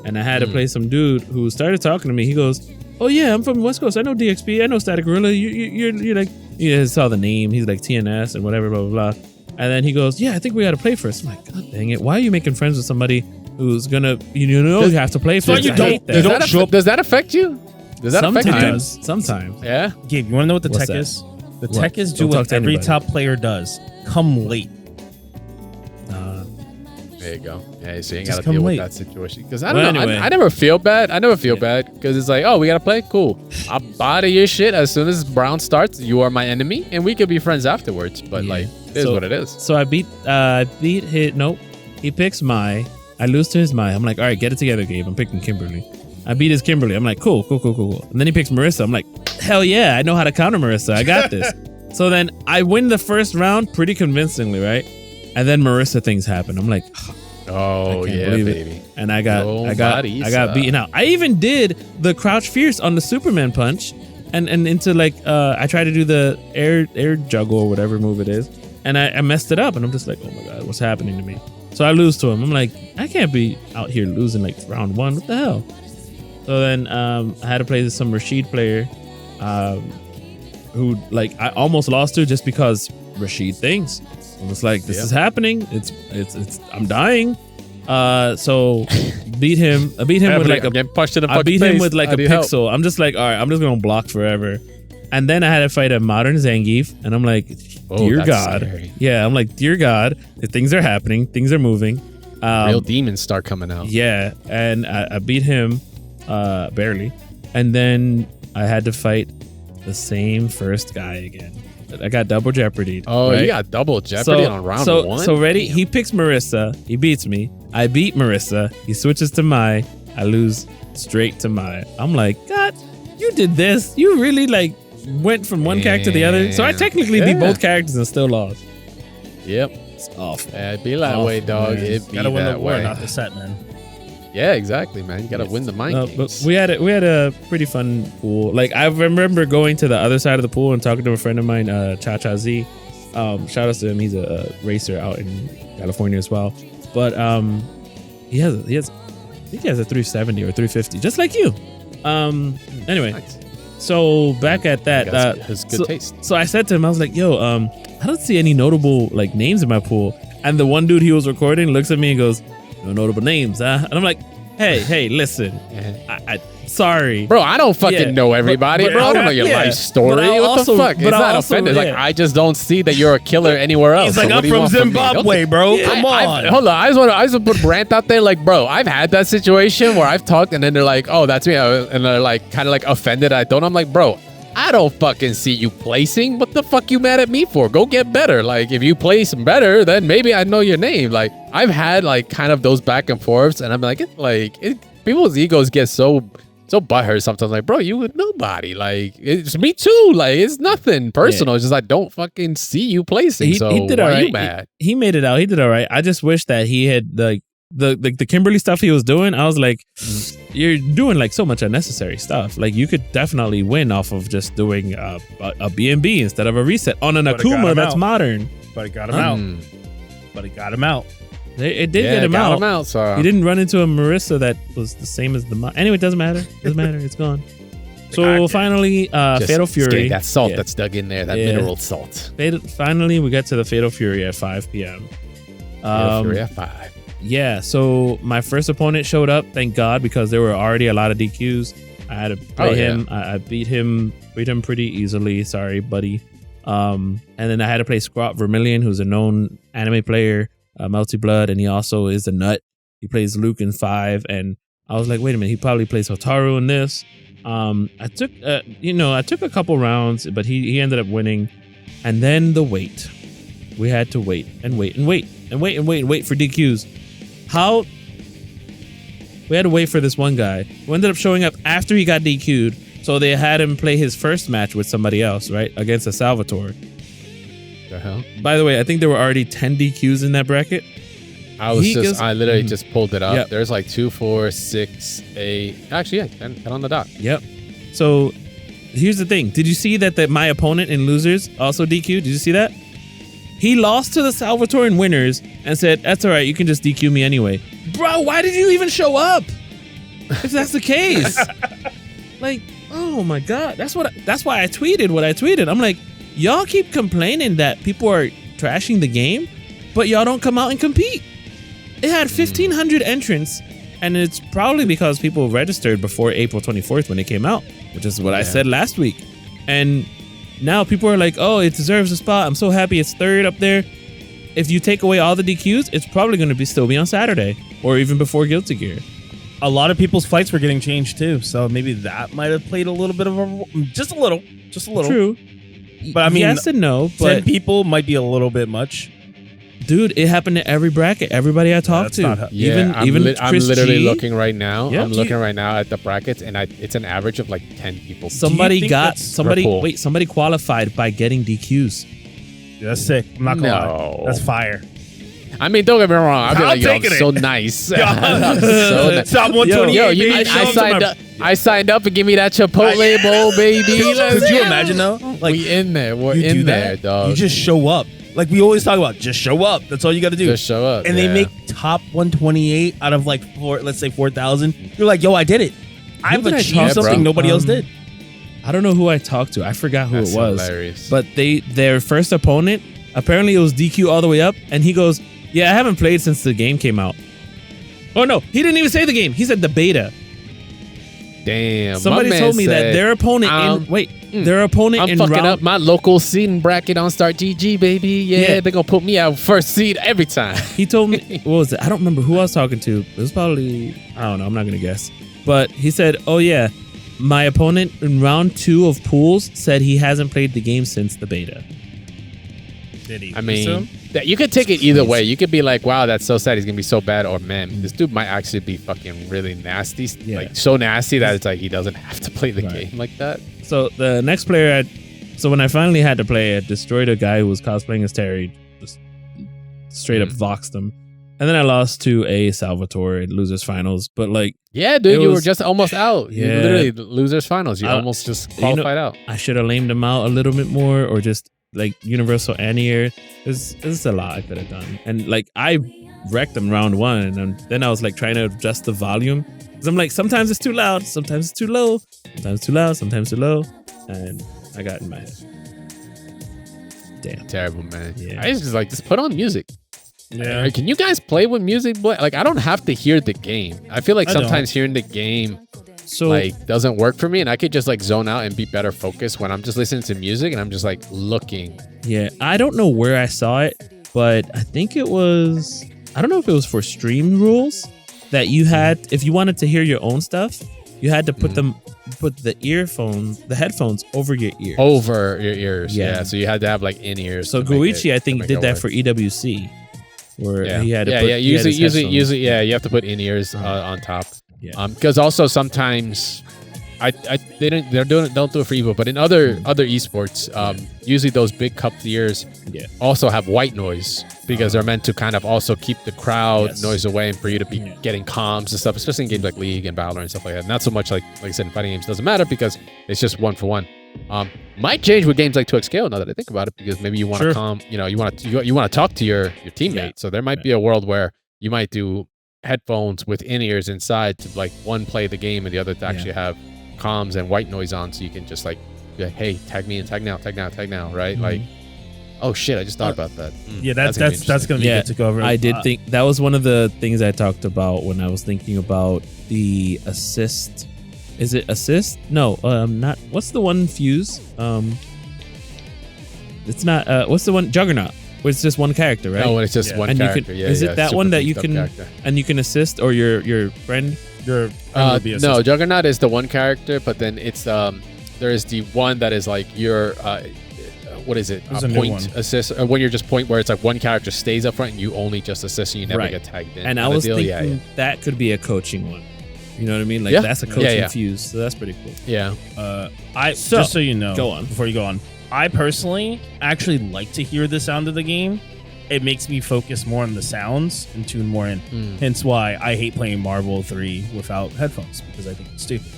And I had to play some dude who started talking to me. He goes, "Oh yeah, I'm from the West Coast. I know DXP. I know StaticGorilla. You're like," he saw the name. He's like TNS and whatever, blah blah blah. And then he goes, "Yeah, I think we got to play first." I'm like, God dang it! Why are you making friends with somebody who's gonna you have to play first? you I don't- hate that. Does that affect you? Does that affect you? Sometimes. Yeah. Gabe, you want to know what the What's tech that? is? The What? tech is do Don't talk what to every anybody. top player does. Come late. There you go. Yeah, so you ain't Just got to come deal late. with that situation. Because I don't Well, know. anyway. I never feel bad. I never feel bad because it's like, oh, we got to play? Cool. I'll body your shit as soon as Brown starts. You are my enemy, and we could be friends afterwards. But, like, it is what it is. So I beat hit. Nope. He picks Mai. I lose to his Mai. I'm like, all right, get it together, Gabe. I'm picking Kimberly. I beat his Kimberly. I'm like, cool. And then he picks Marissa. I'm like, hell yeah, I know how to counter Marissa. I got this. So then I win the first round pretty convincingly, right? And then Marissa things happen. I'm like, Oh, I can't yeah, believe it. baby. And I got Marisa. beaten out. I even did the crouch fierce on the Superman punch, and into like I tried to do the air juggle or whatever move it is, and I messed it up, and I'm just like, oh my god, what's happening to me? So I lose to him. I'm like, I can't be out here losing like round 1. What the hell? So then I had to play some Rashid player, who like I almost lost to just because Rashid thinks. I was like, this is happening. It's I'm dying. So beat him. I beat him with like getting punched in the I fucking beat him face. with like I a need help. pixel. I'm just like, all right, I'm just gonna block forever. And then I had to fight a modern Zangief, and I'm like, dear that's God, scary. yeah, I'm like, dear God, things are happening, things are moving. Real demons start coming out. Yeah, and I beat him barely, and then I had to fight the same first guy again. I got double jeopardy. Oh, right? you got double jeopardy on round 1? So ready? He picks Marissa. He beats me. I beat Marissa. He switches to Mai. I lose straight to Mai. I'm like, God, you did this. You really like went from one character to the other. So I technically beat both characters and still lost. Yep. It's awful. It'd be that way, dog. It'd be Gotta win the that war, way. not the set, man. Yeah, exactly, man. You gotta win the mind But games. we had a pretty fun pool. Like I remember going to the other side of the pool and talking to a friend of mine, Cha Cha Z. Shout out to him. He's a racer out in California as well. But he has I think he has a 370 or 350, just like you. Anyway, Nice. so back at that, His good taste. so I said to him, I was like, yo, I don't see any notable like names in my pool. And the one dude he was recording looks at me and goes, no notable names, huh? And I'm like, hey, listen, I sorry. Bro, I don't fucking know everybody, but bro. I don't know your yeah. life story. But I'll What also- the fuck? but It's I'll not also- offended. Like, yeah. I just don't see that you're a killer anywhere else. He's like, So what I'm do you from want me? Zimbabwe, bro. Come on. Hold on. I just want to put rant out there. Like, bro, I've had that situation where I've talked and then they're like, oh, that's me. And they're like, kind of like offended. I don't. I'm like, bro, I don't fucking see you placing. What the fuck you mad at me for? Go get better. Like, if you place better, then maybe I know your name. Like, I've had like kind of those back and forths, and I'm like, people's egos get so so butthurt sometimes. Like, bro, you with nobody. Like, it's me too. Like, it's nothing personal. It's just I don't fucking see you placing. So he did why are you mad? He made it out. He did all right. I just wish that he had like the Kimberly stuff he was doing. I was like, you're doing like so much unnecessary stuff. Like, you could definitely win off of just doing a B&B instead of a reset on an Akuma that's modern. But it got him out. But it got him out. It did get him out. So he didn't run into a Marissa that was the same as the anyway. It doesn't matter. Doesn't matter. It's gone. So finally, Fatal Fury. That salt that's dug in there. That mineral salt. Finally, we get to the Fatal Fury at 5 p.m. Fatal Fury at 5. Yeah. So my first opponent showed up. Thank God, because there were already a lot of DQs. I had to play him. I beat him pretty easily. Sorry, buddy. And then I had to play Scrot Vermilion, who's a known anime player. Melty Blood, and he also is a nut. He plays Luke in 5, and I was like, wait a minute, he probably plays Hotaru in this. I took a couple rounds, but he ended up winning. And then the wait. We had to wait for DQs. How? We had to wait for this one guy who ended up showing up after he got DQ'd, so they had him play his first match with somebody else, right, against a Salvatore. The hell? By the way, I think there were already 10 DQs in that bracket. I literally just pulled it up. Yep. There's like 2, 4, 6, 8. Actually, yeah, 10 on the dot. Yep. So here's the thing. Did you see that my opponent in losers also DQ'd? Did you see that? He lost to the Salvatorean winners and said, that's all right, you can just DQ me anyway. Bro, why did you even show up? If that's the case. Like, oh my God. That's why I tweeted what I tweeted. I'm like, y'all keep complaining that people are trashing the game, but y'all don't come out and compete. It had 1,500 entrants, and it's probably because people registered before April 24th when it came out, which is what I said last week. And now people are like, oh, it deserves a spot. I'm so happy it's third up there. If you take away all the DQs, it's probably going to still be on Saturday or even before Guilty Gear. A lot of people's fights were getting changed too, so maybe that might have played a little bit of just a little. True. But I mean, yes and no. But 10 people might be a little bit much. Dude, it happened to every bracket. Everybody I talked to. I'm literally looking right now. Yeah. I'm looking right now at the brackets, and it's an average of like 10 people. Somebody qualified by getting DQs. Yeah, that's sick. I'm not gonna lie. That's fire. I mean, don't get me wrong. I'll be like, yo, I'm so nice. Top 128. I signed up and give me that Chipotle bowl, baby. Could you imagine though? Like, we in there. We're in there, dog. You just show up. Like we always talk about, just show up. That's all you got to do. Just show up. And they make top 128 out of like let's say 4,000. You're like, yo, I did it. I've achieved something nobody else did. I don't know who I talked to. I forgot who it was. Hilarious. But their first opponent, apparently it was DQ all the way up, and he goes, yeah, I haven't played since the game came out. Oh no, he didn't even say the game. He said the beta. Damn. Somebody told me that their opponent their opponent I'm fucking up my local seeding bracket on Start GG, baby. Yeah, they're gonna put me out first seed every time. He told me, what was it? I don't remember who I was talking to. It was probably, I don't know, I'm not gonna guess. But he said, oh yeah, my opponent in round 2 of pools said he hasn't played the game since the beta. Did he? I mean, you could take it either way. You could be like, wow, that's so sad. He's going to be so bad. Or, man, this dude might actually be fucking really nasty. Yeah. Like, so nasty that it's like he doesn't have to play the game like that. So, the next player, so when I finally had to play, I destroyed a guy who was cosplaying as Terry. Just straight up voxed him. And then I lost to a Salvatore in losers finals. But, like, yeah, dude, you were just almost out. Yeah. You literally, losers finals. You almost just qualified out. I should have lamed him out a little bit more, or just like universal anti-air. There's a lot I could have done. And like I wrecked them round 1, and then I was like trying to adjust the volume, because I'm like, sometimes it's too loud, sometimes it's too low, sometimes too loud, sometimes too low, and I got in my head. Damn. Terrible, man. Yeah. I was just like, just put on music. Yeah. Can you guys play with music? Like, I don't have to hear the game. I feel like sometimes hearing the game like doesn't work for me, and I could just like zone out and be better focused when I'm just listening to music and I'm just like looking. Yeah, I don't know where I saw it, but I think it was, I don't know if it was for stream rules that you had, if you wanted to hear your own stuff, you had to put the headphones over your ears. Over your ears, yeah. So you had to have like in-ears. So Goichi, I think, did that for EWC, where he had to put usually, you have to put in-ears on top. Yeah. Because also sometimes They're doing it. Don't do it for Evo, but in other esports, usually those big cup tiers also have white noise because they're meant to kind of also keep the crowd noise away and for you to be getting comms and stuff, especially in games like League and Valorant and stuff like that. Not so much like I said in fighting games doesn't matter because it's just 1-for-1. Might change with games like 2XKO now that I think about it, because maybe you want to you want to talk to your teammate. So there might be a world where you might do headphones with in-ears inside to like one play the game and the other to actually have comms and white noise on, so you can just like be like, hey, tag me and tag now, right? Like, oh shit, I just thought about that. Yeah, that's gonna be good to go over. I did think that was one of the things I talked about when I was thinking about the assist. Is it assist? No, not. What's the one fuse? It's not. What's the one Juggernaut? Where it's just one character, right? Oh, it's just one and character. Is it that one that you can and you can assist, or your friend? No, Juggernaut is the one character, but then it's there is the one that is like your what is it? Point assist, or when you're just point where it's like one character stays up front and you only just assist and you never get tagged in. And I was thinking that could be a coaching one. You know what I mean? Like that's a coaching fuse, so that's pretty cool. Yeah. Just so you know, go on before you go on. I personally actually like to hear the sound of the game. It makes me focus more on the sounds and tune more in. Hence why I hate playing Marvel 3 without headphones, because I think it's stupid.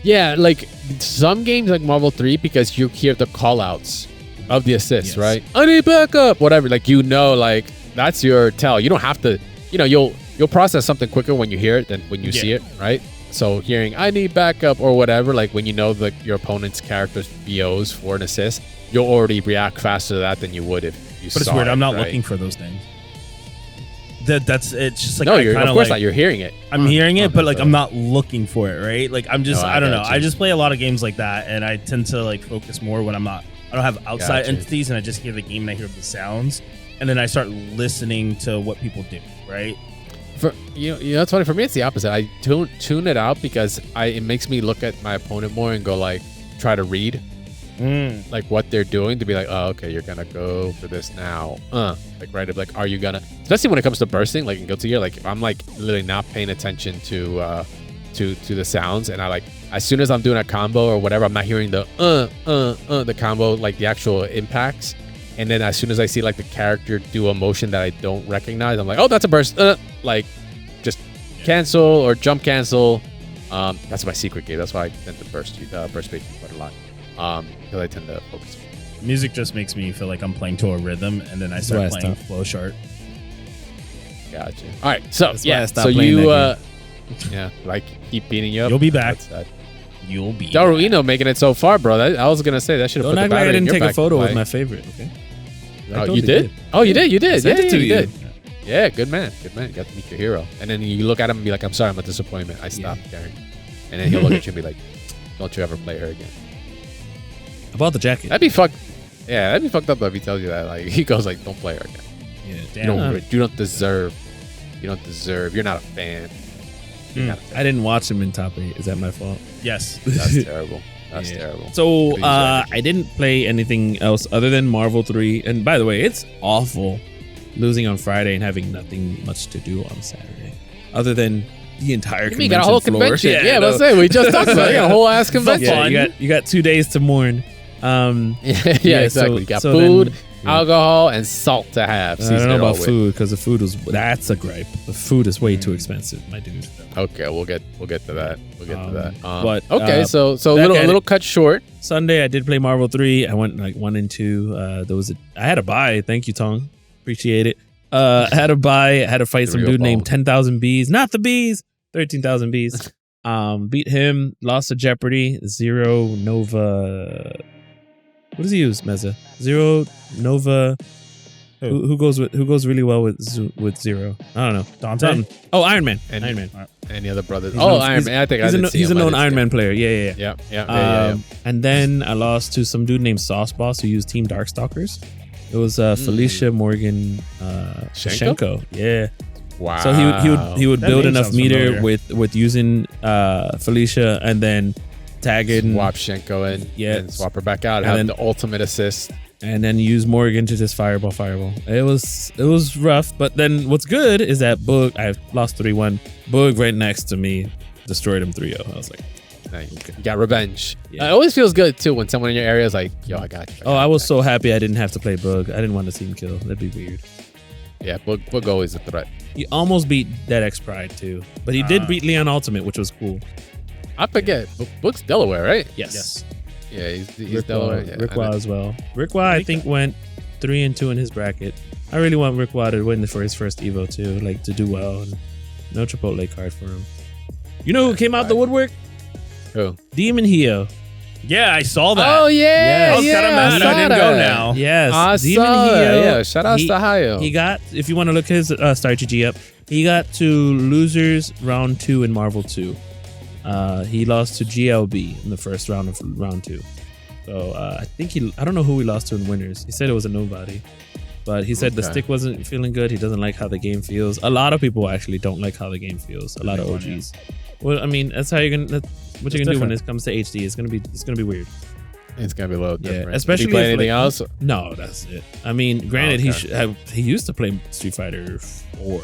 Yeah, like some games like Marvel 3, because you hear the call outs of the assists, right? I need backup, whatever. Like, like that's your tell. You don't have to, you'll process something quicker when you hear it than when you see it, right? So hearing I need backup or whatever, like when you know your opponent's character's BOs for an assist, you'll already react faster to that than you would if you saw it. But it's weird. I'm not looking for those things. It's just like no, of course not. You're hearing it. I'm hearing it, but like I'm not looking for it, right? Like I'm just I don't know. I just play a lot of games like that, and I tend to like focus more when I don't have outside entities, and I just hear the game and I hear the sounds, and then I start listening to what people do, right? It's funny for me. It's the opposite. I tune it out because it makes me look at my opponent more and go like try to read like what they're doing to be like, oh, okay, you're gonna go for this now. Like right, like are you gonna? Especially when it comes to bursting, like in Guilty Gear, like if I'm like literally not paying attention to the sounds, and I like as soon as I'm doing a combo or whatever, I'm not hearing the combo, like the actual impacts. And then as soon as I see like the character do a motion that I don't recognize, I'm like, oh, that's a burst. Like just cancel or jump cancel. That's my secret game. That's why I tend to burst bait quite a lot. Because I tend to focus. Music just makes me feel like I'm playing to a rhythm, and then I start playing flow chart. Gotcha. All right. So so you like keep beating you up. You'll be back. You'll be Daruino making it so far, bro. I was gonna say that should have put the battery in your back. I didn't take a photo with my favorite. Okay. Oh, you did? Oh, you did. You did. Yeah, you did. Yeah, good man. Good man. You got to meet your hero. And then you look at him and be like, I'm sorry, I'm a disappointment. I stopped caring. And then he'll look at you and be like, don't you ever play her again. About the jacket. That'd be fucked. Yeah, that'd be fucked up if he tells you that. Like he goes like, don't play her again. Yeah, damn. You don't deserve. You're not a fan. I didn't watch him in top 8. Is that my fault? Yes. That's terrible. That's terrible. So I didn't play anything else other than Marvel 3. And by the way, it's awful losing on Friday and having nothing much to do on Saturday, other than the entire convention. You got a whole floor. convention. Yeah, let's say we just talked about it. You got a whole ass convention. Yeah, you got 2 days to mourn. Exactly. So, you got food, alcohol, and salt to have. I don't know about food because the food that's a gripe. The food is way too expensive, my dude. Okay, we'll get to that. But okay, so a little cut short. Sunday I did play Marvel 3. I went like 1 and 2. I had a buy. Thank you, Tong. Appreciate it. I had a buy. I had to fight some dude named 10,000 Bees. Not the bees. 13,000 Bees. Beat him. Lost to Jeopardy. Zero Nova. What does he use, Meza? Zero Nova. Who goes really well with Zero? I don't know. Dante. Iron Man. Iron Man. Any other brothers? Iron Man. I think he's a known Iron Man player. Yeah. And then I lost to some dude named Sauce Boss who used Team Darkstalkers. It was Felicia Morgan Shenko. Yeah. Wow. So he would build enough meter with using Felicia and then tag it, swap Shenko in, and swap her back out, and have the ultimate assist, and then use Morgan to just fireball. It was rough, but then what's good is that Boog, I lost 3-1. Boog right next to me destroyed him 3-0. I was like, Like, you got revenge. Yeah. It always feels good too when someone in your area is like, "Yo, I got you." Oh, I was so happy I didn't have to play Bug. I didn't want to see him kill. That'd be weird. Yeah, Book always a threat. He almost beat Dead X Pride too, but he did beat Leon Ultimate, which was cool. I forget. Book's Delaware, right? Yes. Yeah, he's Delaware. Yeah, Rickwell as well. Rickwell, I think, went 3-2 in his bracket. I really want Rickwell to win for his first Evo too, like to do well. And no Chipotle card for him. You know who came out the woodwork? Who? Demon Hio. Yeah, I saw that. Oh yeah, I was kind of mad I didn't go now. Yes, I Demon saw that. Hio. Yeah, shout out to Hio. He got, if you want to look his Star GG up, he got to losers round 2 in Marvel 2. He lost to GLB in the first round of round 2. So I think I don't know who he lost to in winners. He said it was a nobody, but he said the stick wasn't feeling good. He doesn't like how the game feels. A lot of people actually don't like how the game feels. A lot of OGs. Well, I mean, that's how you're gonna. What you're gonna do when it comes to HD? It's gonna be weird. It's gonna be a little different. Especially Did he play if, anything else? No, that's it. I mean, granted, he used to play Street Fighter 4.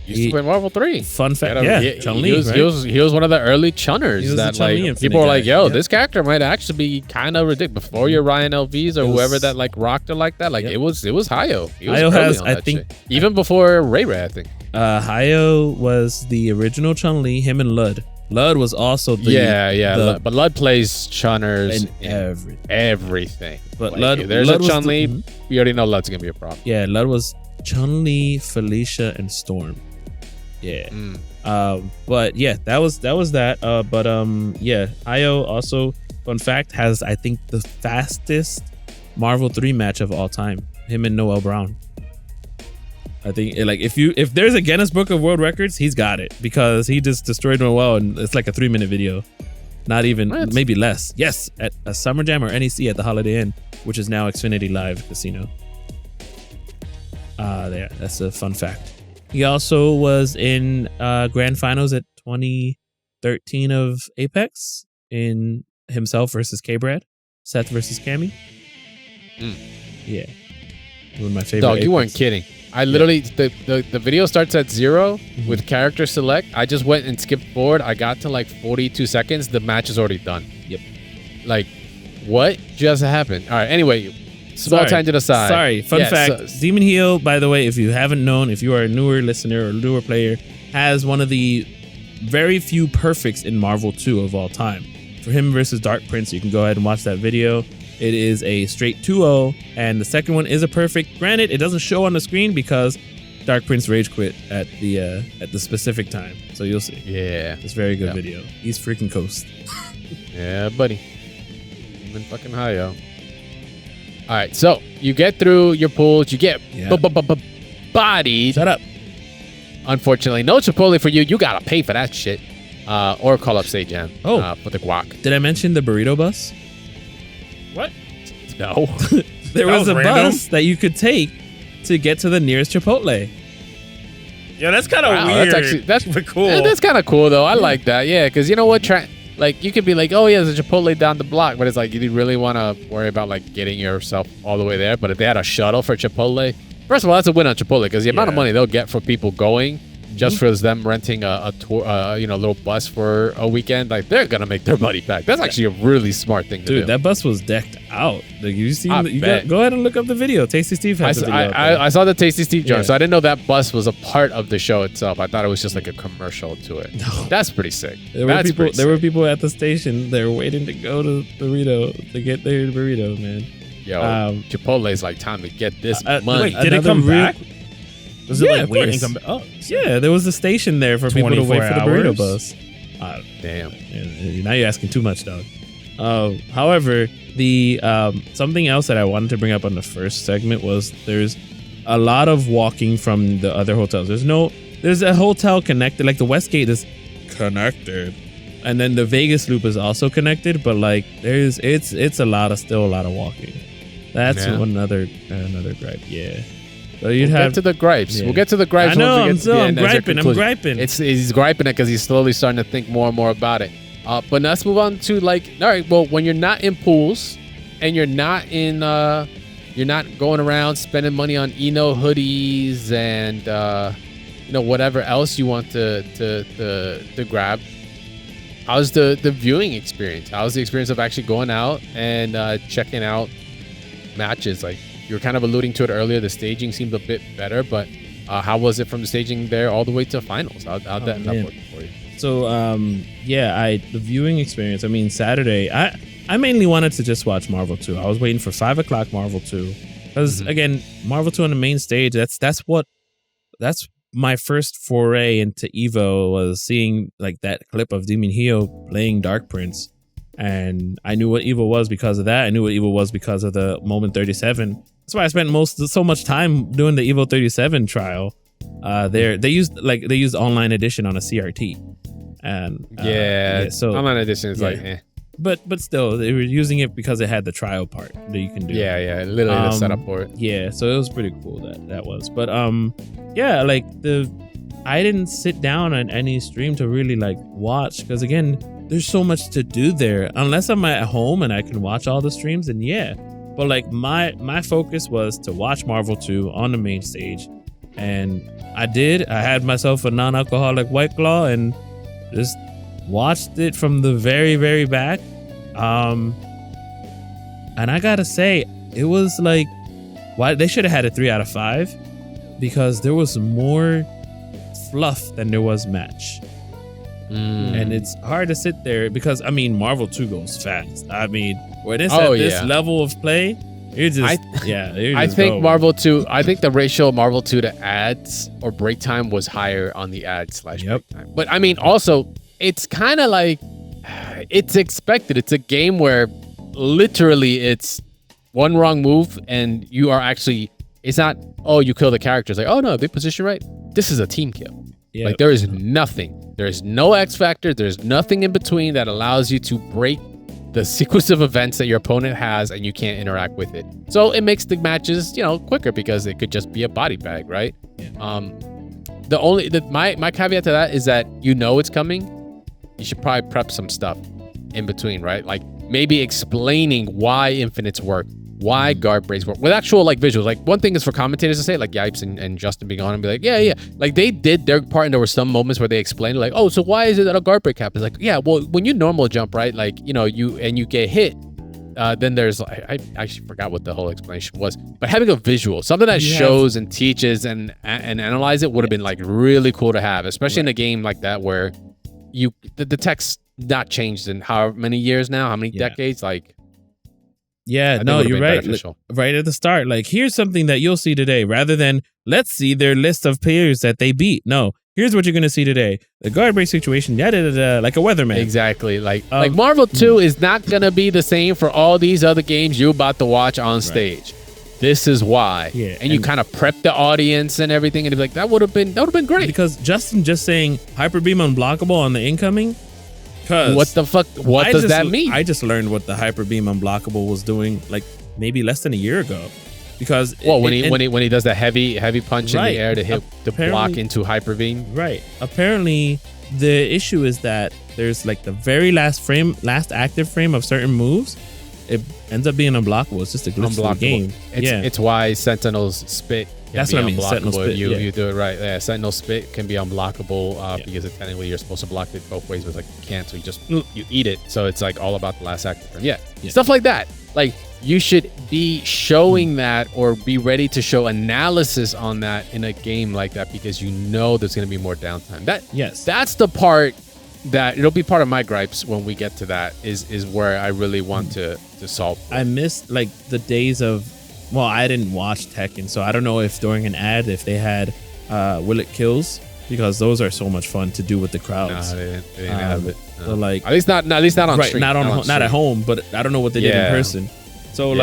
He used to play Marvel 3. Fun fact, Chun-Li, he was one of the early Chunners that like people were like, "Yo, this character might actually be kind of ridiculous." Before your Ryan LVs or whoever that like rocked it like that, like it was Hio. Hio has, I think, even before Ray Ray, I think. Hio was the original Chun-Li. Him and Lud. Lud was also the but Lud plays Chunners in everything. But like, Lud, there's Lud a Chun-Li. We already know Lud's gonna be a problem. Yeah, Lud was Chun-Li, Felicia, and Storm. Yeah. But yeah, that was that. Yeah, Hio also, fun fact, has I think the fastest Marvel 3 match of all time. Him and Noel Brown. I think like if there's a Guinness Book of World Records, he's got it because he just destroyed Noel, and it's like a 3-minute video. Not even, maybe less. Yes, at a Summer Jam or NEC at the Holiday Inn, which is now Xfinity Live Casino. There, that's a fun fact. He also was in grand finals at 2013 of Apex in himself versus K-Brad, Seth versus Cammy. Yeah, one of my favorite. Dog, Apex. you weren't kidding. I literally the video starts at 0 with character select. I just went and skipped forward. I got to like 42 seconds. The match is already done. Yep. Like, what just happened? All right. Anyway, small tangent aside. Sorry. Fun fact: Demon Heel, by the way, if you haven't known, if you are a newer listener or newer player, has one of the very few perfects in Marvel 2 of all time. For him versus Dark Prince, you can go ahead and watch that video. It is a straight 2-0, and the second one is a perfect. Granted, it doesn't show on the screen because Dark Prince rage quit at the specific time. So you'll see. Yeah. It's a very good video. He's freaking coast. Yeah, buddy. I'm in fucking Hio. All right, so you get through your pools. You get bodied. Shut up. Unfortunately, no Chipotle for you. You gotta pay for that shit. Or call up Sejan for the guac. Did I mention the burrito bus? What? No. There was a bus that you could take to get to the nearest Chipotle. Yeah, that's kind of weird. That's cool. Yeah, that's kind of cool though. I like that. Yeah, because you know what? Like you could be like, oh yeah, there's a Chipotle down the block, but it's like you really want to worry about like getting yourself all the way there. But if they had a shuttle for Chipotle, first of all, that's a win on Chipotle because the amount of money they'll get for people going just for them renting a tour, little bus for a weekend, like they're gonna make their money back. That's actually a really smart thing to do. Dude, that bus was decked out. Like you see, go ahead and look up the video. Tasty Steve has the video. I saw the Tasty Steve joint, so I didn't know that bus was a part of the show itself. I thought it was just like a commercial to it. No. That's pretty sick. There were people at the station. They were waiting to go to burrito to get their burrito, man. Yo, Chipotle's like time to get this money. Wait, did it come back? Was it like wait and come back? Oh, yeah, there was a station there for people to wait for the burrito bus. Damn. Now you're asking too much, dog. However, the something else that I wanted to bring up on the first segment was there's a lot of walking from the other hotels. There's a hotel connected, like the Westgate is connected, and then the Vegas Loop is also connected, but like it's still a lot of walking. That's another gripe. Yeah. So we'll get to the gripes. Yeah. We'll get to the gripes. I know. I'm griping. He's griping it because he's slowly starting to think more and more about it. But let's move on to like, all right. Well, when you're not in pools and you're not going around spending money on Eno hoodies and whatever else you want to grab. how's the viewing experience? How's the experience of actually going out and checking out matches? Like you were kind of alluding to it earlier, the staging seemed a bit better, but how was it from the staging there all the way to finals? How'd that end up working for you? So the viewing experience. I mean, Saturday, I mainly wanted to just watch Marvel 2. I was waiting for 5 o'clock Marvel 2 because again, Marvel 2 on the main stage. That's my first foray into Evo, was seeing like that clip of Demon Hio playing Dark Prince, and I knew what Evo was because of that. I knew what Evo was because of the Moment 37. That's why I spent so much time doing the Evo 37 trial. They used online edition on a CRT, and so online edition is like but still they were using it because it had the trial part that you can do. Literally the setup for it. So it was pretty cool that was. But I didn't sit down on any stream to really like watch, because again, there's so much to do there. Unless I'm at home and I can watch all the streams, and but like my focus was to watch Marvel 2 on the main stage, and I had myself a non-alcoholic White Claw and just watched it from the very, very back. And I gotta say, it was like, why they should have had a 3 out of 5, because there was more fluff than there was match. And it's hard to sit there because I mean, Marvel 2 goes fast. I mean, when it's at this level of play, you're just I think Marvel 2, I think the ratio of Marvel 2 to ads or break time was higher on the ad / break time. But I mean, also, it's kind of like, it's expected. It's a game where literally it's one wrong move and you are actually, it's not, oh, you kill the characters. Like, oh no, they position right. This is a team kill. Like there is nothing. There is no X factor. There's nothing in between that allows you to break the sequence of events that your opponent has and you can't interact with it. So it makes the matches, quicker because it could just be a body bag, right? My caveat to that is that it's coming. You should probably prep some stuff in between, right? Like maybe explaining why infinites work, why guard breaks work, with actual like visuals. Like one thing is for commentators to say, like Yipes and Justin being on and be like, yeah. Like they did their part, and there were some moments where they explained like, oh, so why is it that a guard break happens? Like, yeah, well, when you normal jump, right? Like, you get hit, then there's like, I actually forgot what the whole explanation was, but having a visual, something that shows and teaches and analyze it would have been like really cool to have, especially in a game like that where the text not changed in how many years now, how many decades, like. Yeah, no, you're right. Right at the start, like, here's something that you'll see today, rather than let's see their list of players that they beat. No, here's what you're going to see today. The guard break situation, like a weatherman. Exactly. Like Marvel 2 is not going to be the same for all these other games you're about to watch on stage. This is why. Yeah, and you kind of prep the audience and everything, and be like, that would have been great. Because Justin just saying Hyper Beam unblockable on the incoming. What the fuck? What does that mean? I just learned what the Hyper Beam unblockable was doing like maybe less than a year ago, because when he does the heavy punch in the air to hit the block into Hyper Beam. Right. Apparently, the issue is that there's like the very last active frame of certain moves, it ends up being unblockable. It's just a glitch in the game. It's why Sentinel's spit. That's what I mean. Sentinel spit, you do it right. Yeah, Sentinel spit can be unblockable because technically you're supposed to block it both ways, but like you can't, so you eat it. So it's like all about the last active frame. Yeah, stuff like that. Like you should be showing that, or be ready to show analysis on that in a game like that, because there's going to be more downtime. That's the part that it'll be part of my gripes when we get to that. Is where I really want to solve. I miss like the days of. Well, I didn't watch Tekken, so I don't know if during an ad if they had will it kills, because those are so much fun to do with the crowds. No, they didn't have it. No. So like at least not on stream. Not at home, but I don't know what they did in person. So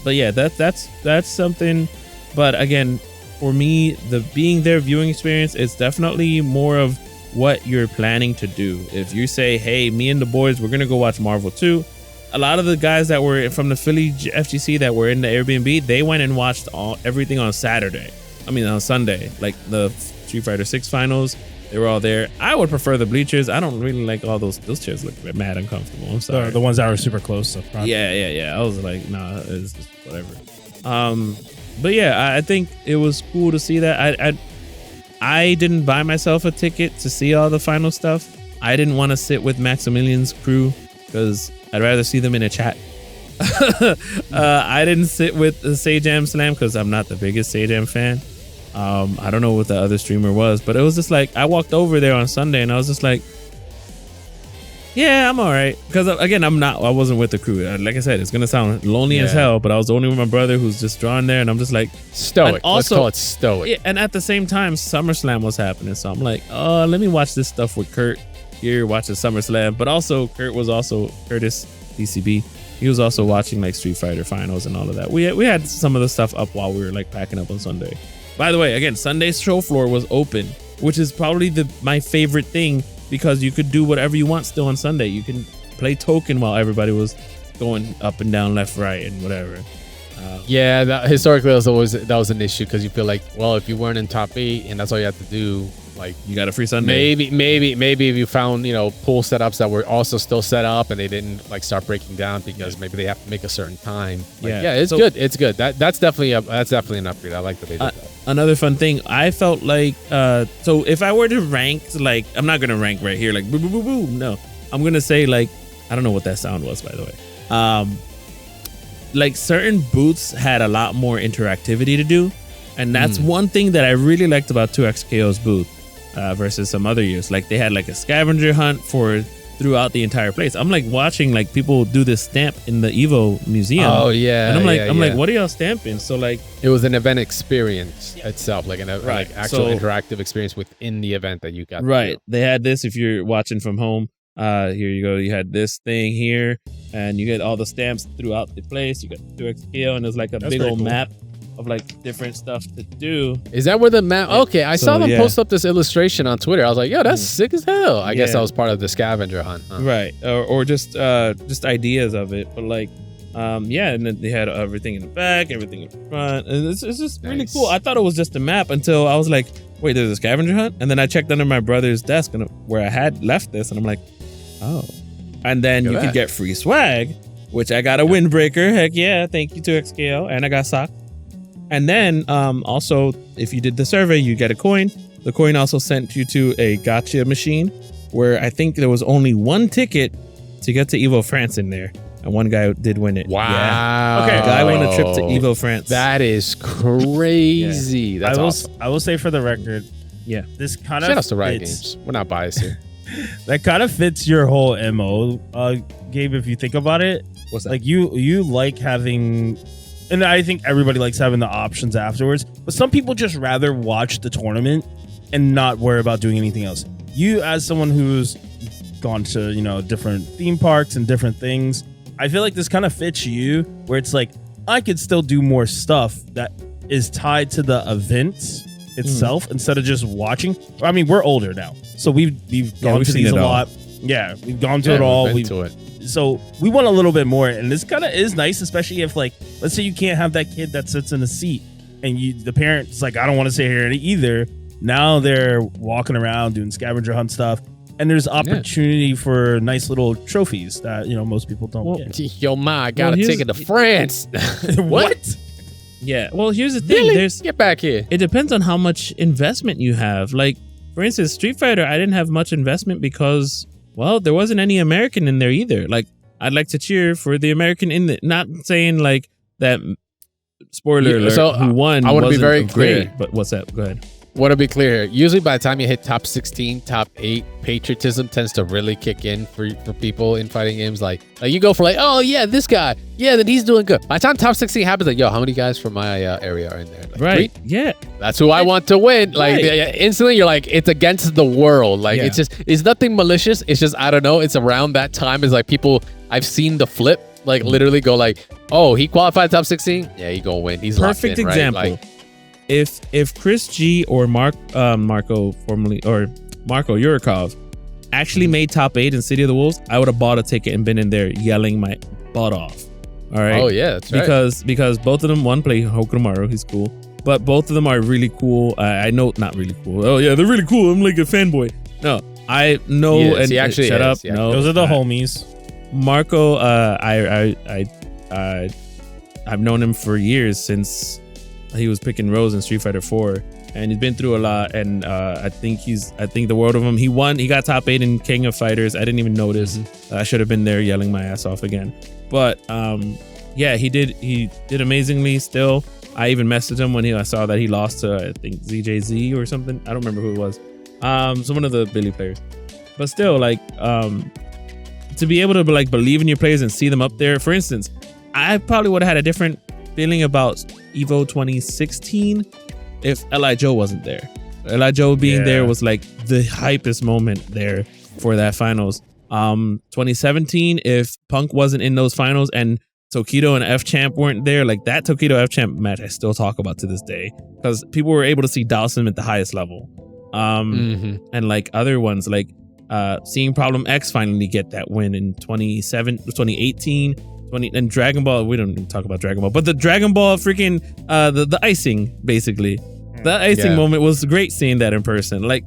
but yeah, that's something. But again, for me, the being there viewing experience is definitely more of what you're planning to do. If you say, hey, me and the boys, we're gonna go watch Marvel 2. A lot of the guys that were from the Philly FGC that were in the Airbnb, they went and watched everything on Sunday. Like the Street Fighter 6 finals, they were all there. I would prefer the bleachers. I don't really like all those chairs look mad uncomfortable. I'm sorry. The ones that were super close. So yeah. I was like, nah, it's just whatever. But yeah, I think it was cool to see that. I didn't buy myself a ticket to see all the final stuff. I didn't want to sit with Maximilian's crew because I'd rather see them in a chat. I didn't sit with the Sajam Slam because I'm not the biggest Sajam fan. I don't know what the other streamer was, but it was just like I walked over there on Sunday and I was just like, yeah, I'm all right. Because again, I wasn't with the crew. Like I said, it's gonna sound lonely as hell, but I was only with my brother who's just drawn there, and I'm just like stoic. Also, let's call it stoic. Yeah, and at the same time, SummerSlam was happening, so I'm like, oh, let me watch this stuff with Kurt here watching SummerSlam. But also, Curtis DCB. He was also watching like Street Fighter finals and all of that. We had some of the stuff up while we were like packing up on Sunday. By the way, again, Sunday's show floor was open, which is probably my favorite thing. Because you could do whatever you want still on Sunday. You can play Token while everybody was going up and down, left, right, and whatever. Historically, that was an issue because you feel like, well, if you weren't in top 8 and that's all you have to do, like you got a free Sunday. Maybe if you found pool setups that were also still set up and they didn't like start breaking down because maybe they have to make a certain time. It's good. It's good. That's definitely an upgrade. I like that they did that. Another fun thing, I felt like so if I were to rank, like I'm not gonna rank right here like boom boom boom boom. No, I'm gonna say like I don't know what that sound was, by the way. Like certain booths had a lot more interactivity to do, and that's one thing that I really liked about 2XKO's booth versus some other years. Like they had like a scavenger hunt throughout the entire place. I'm like watching like people do this stamp in the Evo Museum. Oh yeah, and I'm like, what are y'all stamping? So like, it was an event experience itself, like like actual interactive experience within the event that you got. Right, they had this. If you're watching from home, here you go. You had this thing here, and you get all the stamps throughout the place. You got 2XKO, and there's like a big old map of like different stuff to do. Is that where the map? Okay, I saw them post up this illustration on Twitter. I was like, yo, that's sick as hell. I guess that was part of the scavenger hunt, huh? Right? Or just ideas of it. But like, and then they had everything in the back, everything in the front, and it's just really cool. I thought it was just a map until I was like, wait, there's a scavenger hunt, and then I checked under my brother's desk where I had left this, and I'm like, oh, and then you could get free swag, which I got a windbreaker. Heck yeah, thank you to XKO, and I got socks. And then also, if you did the survey, you get a coin. The coin also sent you to a gacha machine where I think there was only one ticket to get to Evo France in there. And one guy did win it. Wow. Yeah. Okay. A guy won a trip to Evo France. That is crazy. That's awesome. I will say for the record, this kind of shout out to Riot Games. We're not biased here. That kind of fits your whole MO, Gabe, if you think about it. What's that? Like you like having... And I think everybody likes having the options afterwards. But some people just rather watch the tournament and not worry about doing anything else. You, as someone who's gone to, different theme parks and different things, I feel like this kind of fits you, where it's like, I could still do more stuff that is tied to the event itself instead of just watching. I mean, we're older now. So we've gone to these a lot. Yeah, we've gone to it all. We've to it. So we want a little bit more, and this kind of is nice, especially if, like, let's say you can't have that kid that sits in a seat, and the parent's like, I don't want to sit here either. Now they're walking around doing scavenger hunt stuff, and there's opportunity for nice little trophies that most people don't get. Yo, ma, I got a ticket to France. What? Yeah. Well, here's the thing. Really? Get back here. It depends on how much investment you have. Like, for instance, Street Fighter, I didn't have much investment because, well, there wasn't any American in there either. Like, I'd like to cheer for the American in the, not saying like that, spoiler alert, so who won. I want to be very clear. Great, but what's up? Go ahead. Want to be clear. Usually by the time you hit top 16, top 8, patriotism tends to really kick in for people in fighting games. Like you go for like, oh yeah, this guy. Yeah, then he's doing good. By the time top 16 happens, like, yo, how many guys from my area are in there? Like, right. 3? Yeah. That's who I want to win. Like instantly you're like, it's against the world. Like it's nothing malicious. It's just, I don't know. It's around that time is like people, I've seen the flip, like literally go like, oh, he qualified top 16. Yeah, he gonna win. He's perfect locked in, example. Right? Like, if Chris G or Marco Yurikov actually made top 8 in City of the Wolves, I would have bought a ticket and been in there yelling my butt off. All right. Oh yeah, that's right. Because both of them, one play Hokumaru, he's cool, but both of them are really cool. I know, not really cool. Oh yeah, they're really cool. I'm like a fanboy. No, I know. Yes, he actually shut is, up. Yeah. No, those are the homies. Marco, I've known him for years, since he was picking Rose in Street Fighter 4, and he's been through a lot. And I think the world of him. He won. He got top 8 in King of Fighters. I didn't even notice. I should have been there yelling my ass off again. But yeah, he did amazingly. Still, I even messaged him when I saw that he lost to, I think, ZJZ or something. I don't remember who it was. So one of the Billy players. But still, like, to be able to like believe in your players and see them up there. For instance, I probably would have had a different feeling about Evo 2016 if L.I. Joe wasn't there. L.I. Joe being there was like the hypest moment there for that finals. 2017, if Punk wasn't in those finals and Tokido and F Champ weren't there, like that Tokido F Champ match I still talk about to this day because people were able to see Dawson at the highest level. And like other ones, like seeing Problem X finally get that win in 2018, and Dragon Ball. We don't talk about Dragon Ball, but the Dragon Ball freaking the icing, basically. The icing moment was great seeing that in person. Like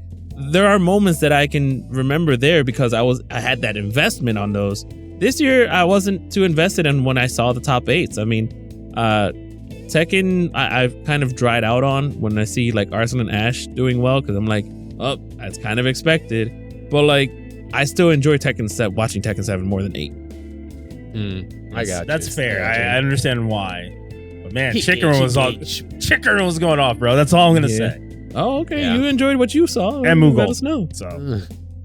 there are moments that I can remember there because I had that investment on those. This year I wasn't too invested in when I saw the top 8s. I mean, Tekken I've kind of dried out on when I see like Arsenal and Ash doing well because I'm like, oh, that's kind of expected. But like I still enjoy watching Tekken 7 more than 8. I got that's fair. I understand why. But man, Chicken was going off, bro. That's all I'm gonna say. Oh, okay. Yeah. You enjoyed what you saw. And Mughal. Let us know. So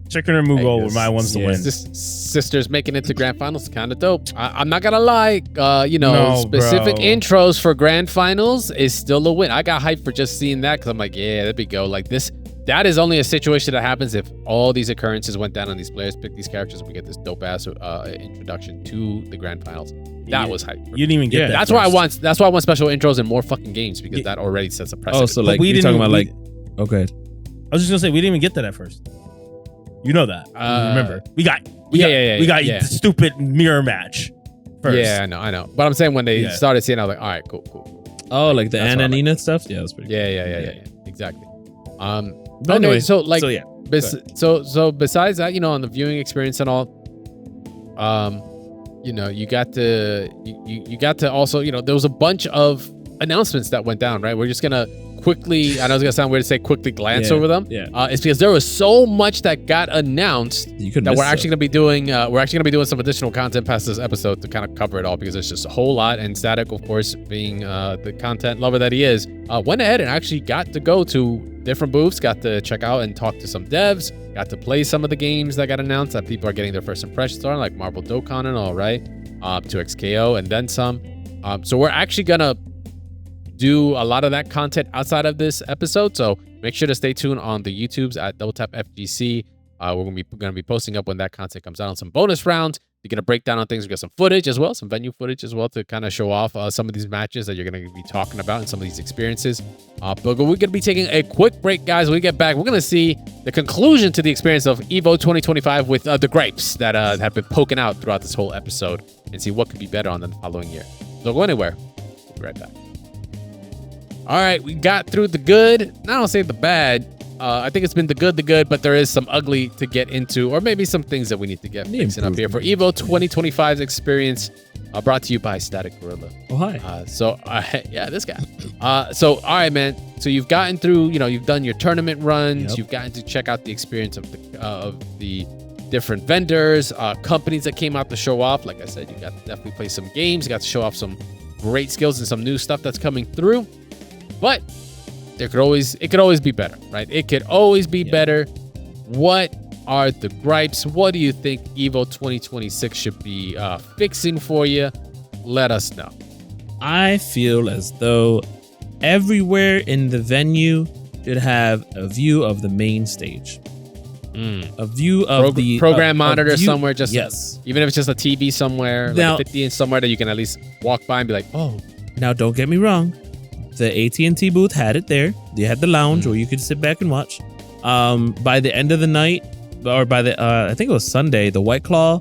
Chicken and Mughal were my ones to win. Sisters making it to grand finals, kind of dope. I'm not gonna lie. Specific intros for grand finals is still a win. I got hyped for just seeing that because I'm like, yeah, there we go. Like this. That is only a situation that happens if all these occurrences went down and these players pick these characters and we get this dope ass introduction to the grand finals. That was hype. You didn't even get that. That's why I want special intros in more fucking games because that already sets a precedent. Oh, so like we talking about like okay. I was just gonna say we didn't even get that at first. You know that. Remember. We got the stupid mirror match first. Yeah, I know. But I'm saying when they started seeing, I was like, all right, cool. Oh, like the Anna Nina stuff? Yeah, that's pretty cool. Yeah. Exactly. But anyway, so besides that, on the viewing experience and all, you got to also, there was a bunch of announcements that went down, right? We're just gonna quickly, I know it's gonna sound weird to say quickly glance over them. It's because there was so much that got announced that we're actually gonna be doing some additional content past this episode to kind of cover it all because there's just a whole lot. And Static, of course, being the content lover that he is, went ahead and actually got to go to different booths, got to check out and talk to some devs, got to play some of the games that got announced that people are getting their first impressions on, like Marvel Dokkan and all, right? 2XKO and then some. So we're actually gonna do a lot of that content outside of this episode, so make sure to stay tuned on the YouTubes at DoubleTapFGC. We're gonna be posting up when that content comes out on some bonus rounds. We're gonna break down on things. We got some footage as well, some venue footage as well to kind of show off some of these matches that you're gonna be talking about and some of these experiences. But we're gonna be taking a quick break, guys. When we get back, we're gonna see the conclusion to the experience of Evo 2025 with the gripes that have been poking out throughout this whole episode and see what could be better on the following year. So go anywhere. We'll be right back. All right, we got through the good. I don't say the bad. I think it's been the good, but there is some ugly to get into, or maybe some things that we need to get fixing up here for Evo 2025's experience, brought to you by StaticGorilla. Oh, hi. This guy. So, all right, man. So you've gotten through, you've done your tournament runs. Yep. You've gotten to check out the experience of the different vendors, companies that came out to show off. Like I said, you got to definitely play some games. You got to show off some great skills and some new stuff that's coming through. But it could always be better, right? It could always be better. What are the gripes? What do you think Evo 2026 should be fixing for you? Let us know. I feel as though everywhere in the venue should have a view of the main stage. A view of the program monitor somewhere, just yes. Even if it's just a TV somewhere, now, like a 50-inch somewhere that you can at least walk by and be like, oh. Now, don't get me wrong. The AT&T booth had it there. They had the lounge where you could sit back and watch. By the end of the night, or by the I think it was Sunday, the White Claw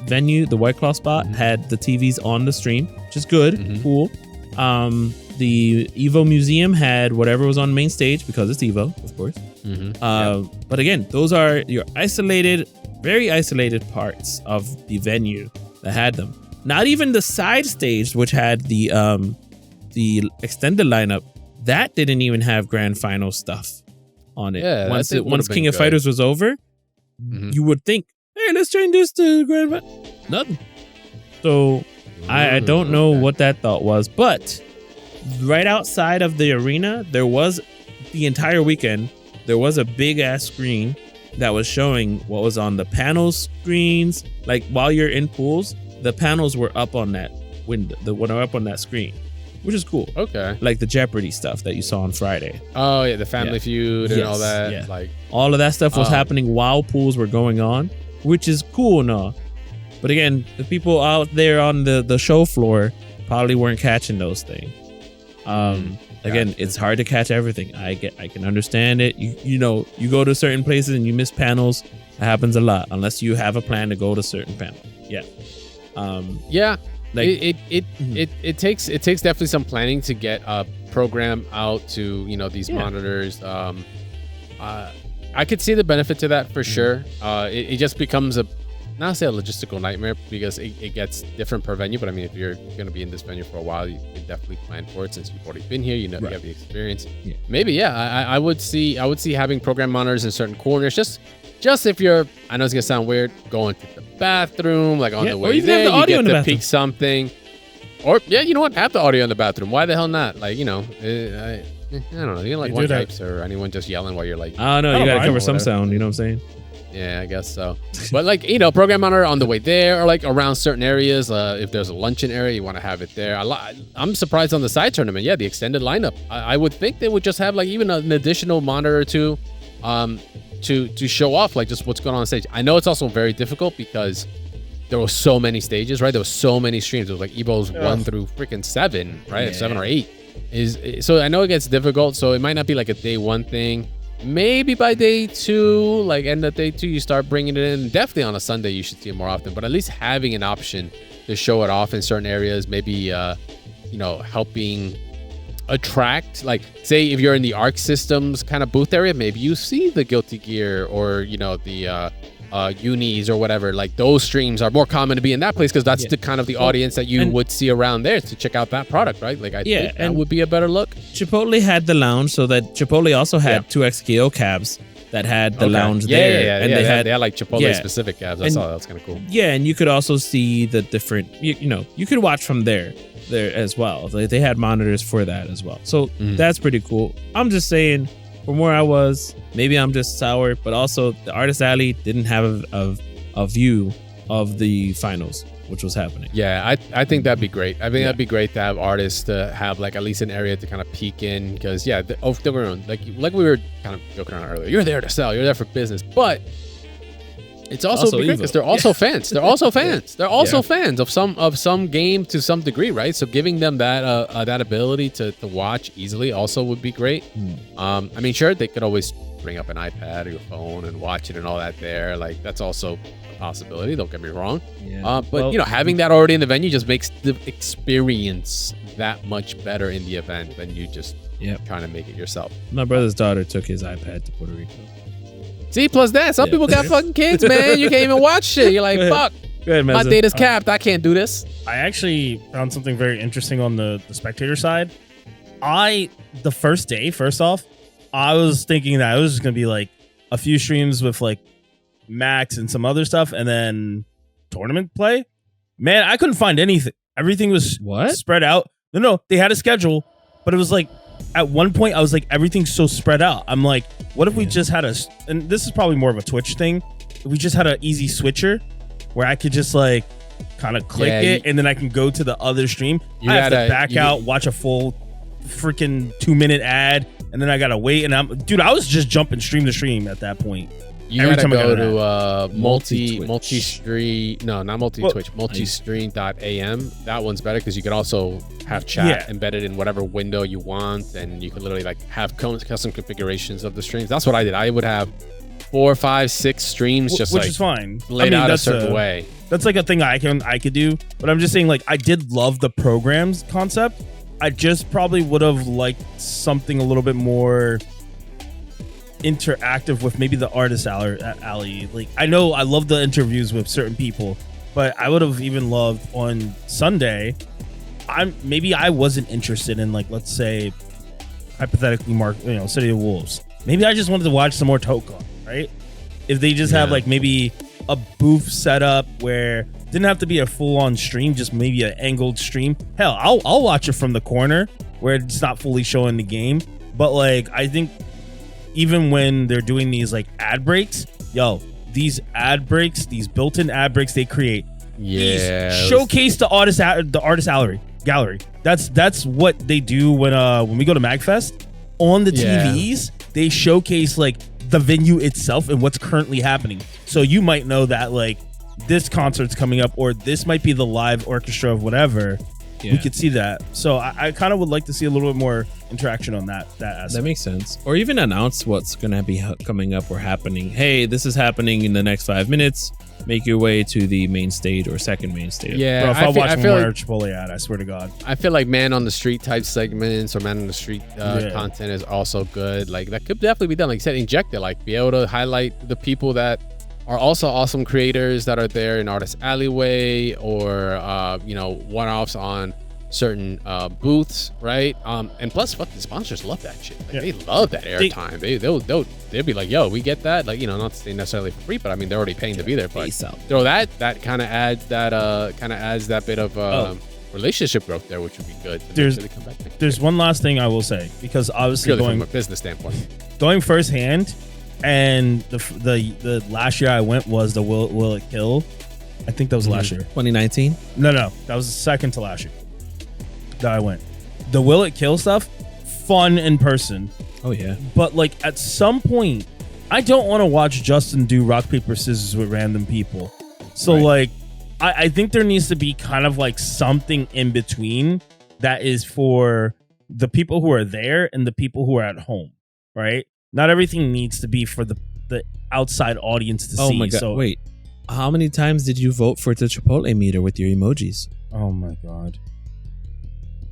venue, the White Claw spot had the TVs on the stream, which is good, cool. The Evo Museum had whatever was on main stage because it's Evo, of course. But again, those are your isolated, very isolated parts of the venue that had them. Not even the side stage, which had the extended lineup. that didn't even have grand final stuff on it. Yeah, once King of Fighters was over, you would think, hey, let's change this to grand final. Nothing. So I don't know what that thought was, but right outside of the arena, there was the entire weekend, there was a big ass screen that was showing what was on the panel screens. Like while you're in pools, the panels were up on that window, up on that screen, which is cool. Okay. Like the Jeopardy stuff that you saw on Friday. Oh yeah, the Family Feud and all that. Yeah. Like all of that stuff was happening while pools were going on, which is cool and all. But again, the people out there on the show floor probably weren't catching those things. Again, it's hard to catch everything. I can understand it. You know, you go to certain places and you miss panels. It happens a lot unless you have a plan to go to certain panels. Yeah. Like it takes definitely some planning to get a program out to, you know, these monitors. I could see the benefit to that for sure. It just becomes not say a logistical nightmare because it gets different per venue, but I mean, if you're going to be in this venue for a while, you can definitely plan for it since you've already been here. You know, you have the experience. Yeah. Maybe, I would see having program monitors in certain corners. Just if you're, I know it's gonna sound weird, going to the bathroom, like on the way there, have the audio you get to peek something. Or you know what? Have the audio in the bathroom. Why the hell not? Like, you know, I don't know. You don't like one types or anyone just yelling while you're like, oh no, you gotta cover some sound. You know what I'm saying? Yeah, I guess so. But like, you know, program monitor on the way there or like around certain areas. If there's a luncheon area, you want to have it there. I'm surprised on the side tournament. Yeah, the extended lineup. I would think they would just have like even an additional monitor or two to show off like just what's going on stage. I know it's also very difficult because there were so many stages, right? There was so many streams. It was like Evo's 1 through freaking 7, right? 7 or 8. So I know it gets difficult. So it might not be like a day 1 thing. Maybe by day 2, like end of day 2, you start bringing it in. Definitely on a Sunday, you should see it more often. But at least having an option to show it off in certain areas, maybe, you know, helping attract, like, say if you're in the Arc Systems kind of booth area, maybe you see the Guilty Gear or, you know, the unis or whatever. Like those streams are more common to be in that place because that's the kind of the audience that you would see around there to check out that product, right? Like I think that would be a better look. Chipotle had the lounge, so that Chipotle also had 2XKO cabs that had the lounge there. And they had like Chipotle specific cabs. I saw that. That's kind of cool. Yeah, and you could also see the different, you know, you could watch from there as well. They had monitors for that as well. So that's pretty cool. I'm just saying, from where I was, maybe I'm just sour, but also the Artist Alley didn't have a view of the finals, which was happening. Yeah, I think that'd be great. I think that'd be great to have artists to have like at least an area to kind of peek in because like we were kind of joking around earlier. You're there to sell. You're there for business, but it's also because they're also fans. They're also fans. They're also fans of some game to some degree, right? So giving them that ability to watch easily also would be great. I mean, sure, they could always bring up an iPad or your phone and watch it and all that there. Like that's also a possibility. Don't get me wrong. But you know, having that already in the venue just makes the experience that much better in the event than you just trying to make it yourself. My brother's daughter took his iPad to Puerto Rico. See, plus that, some people got fucking kids, man. You can't even watch shit. You're like, fuck, my data's capped. I can't do this. I actually found something very interesting on the Spectator side. The first day, first off, I was thinking that it was just going to be like a few streams with like Max and some other stuff and then tournament play. Man, I couldn't find anything. Everything was spread out. No, they had a schedule, but it was like, at one point, I was like, everything's so spread out. I'm like, what if we just had and this is probably more of a Twitch thing, if we just had an easy switcher where I could just like kind of click it and then I can go to the other stream. I have to back out, watch a full freaking 2-minute ad, and then I gotta wait. And I was just jumping stream to stream at that point. You gotta go to multi-stream. No, not multi-Twitch. Multistream.am. That one's better because you can also have chat embedded in whatever window you want, and you can literally like have custom configurations of the streams. That's what I did. I would have 4, 5, 6 streams, just which is fine. Laid out a certain way. That's like a thing I could do. But I'm just saying, like, I did love the programs concept. I just probably would have liked something a little bit more interactive with maybe the Artist Alley. Like, I know I love the interviews with certain people, but I would have even loved on Sunday. I wasn't interested in, like, let's say hypothetically mark, City of Wolves. Maybe I just wanted to watch some more Tokon, right? If they just have like maybe a booth set up where it didn't have to be a full-on stream, just maybe an angled stream. Hell, I'll watch it from the corner where it's not fully showing the game. But like, I think even when they're doing these like ad breaks, these ad breaks, these built-in ad breaks they create, showcase the artist gallery. That's what they do when we go to MagFest. On the TVs, they showcase like the venue itself and what's currently happening. So you might know that like this concert's coming up, or this might be the live orchestra of whatever. We could see that. So I kind of would like to see a little bit more interaction on that aspect. That makes sense. Or even announce what's going to be coming up or happening. Hey, this is happening in the next 5 minutes. Make your way to the main stage or second main stage. Yeah, bro, if I watch more Chipotle ad, I swear to God. I feel like man on the street type segments or man on the street content is also good. Like that could definitely be done. Like you said, inject it. Like be able to highlight the people that are also awesome creators that are there in Artist Alleyway or one-offs on certain booths, right? And plus, fucking sponsors love that shit. Like, they love that airtime. They'll be like, yo, we get that. Like, not to say necessarily for free, but I mean they're already paying to be there. But throw that kind of adds that bit of relationship growth there, which would be good. There's one last thing I will say, because obviously really from a business standpoint, going firsthand, and the last year I went was the Will It Kill. I think that was last year, 2019. No, that was the second to last year that I went. The Will It Kill stuff, fun in person. Oh yeah. But like at some point, I don't want to watch Justin do rock paper scissors with random people. So like, I think there needs to be kind of like something in between that is for the people who are there and the people who are at home, right? Not everything needs to be for the outside audience to see. Oh my God! So, wait, how many times did you vote for the Chipotle meter with your emojis? Oh my God!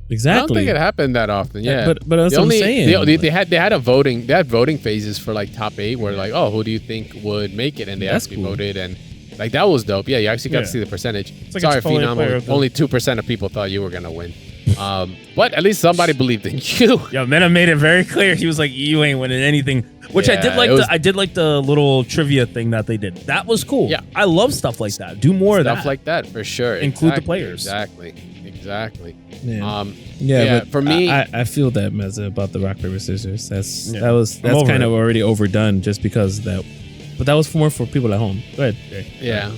Exactly. I don't think it happened that often. Yeah, but that's what I'm saying. They had voting phases for like top 8 where like, oh, who do you think would make it, and they actually voted, and like that was dope. Yeah, you actually got to see the percentage. Like sorry, Phenom, only 2% of people thought you were gonna win. But at least somebody believed in you. Yo, Mena made it very clear. He was like, you ain't winning anything. Which I did like. I did like the little trivia thing that they did. That was cool. Yeah, I love stuff like that. Do more of that. Stuff like that for sure. Include the players. Exactly. Yeah. But for me, I feel that, Meza, about the rock paper scissors. That's kind of already overdone, just because that. But that was more for people at home. Go ahead. Okay. Yeah.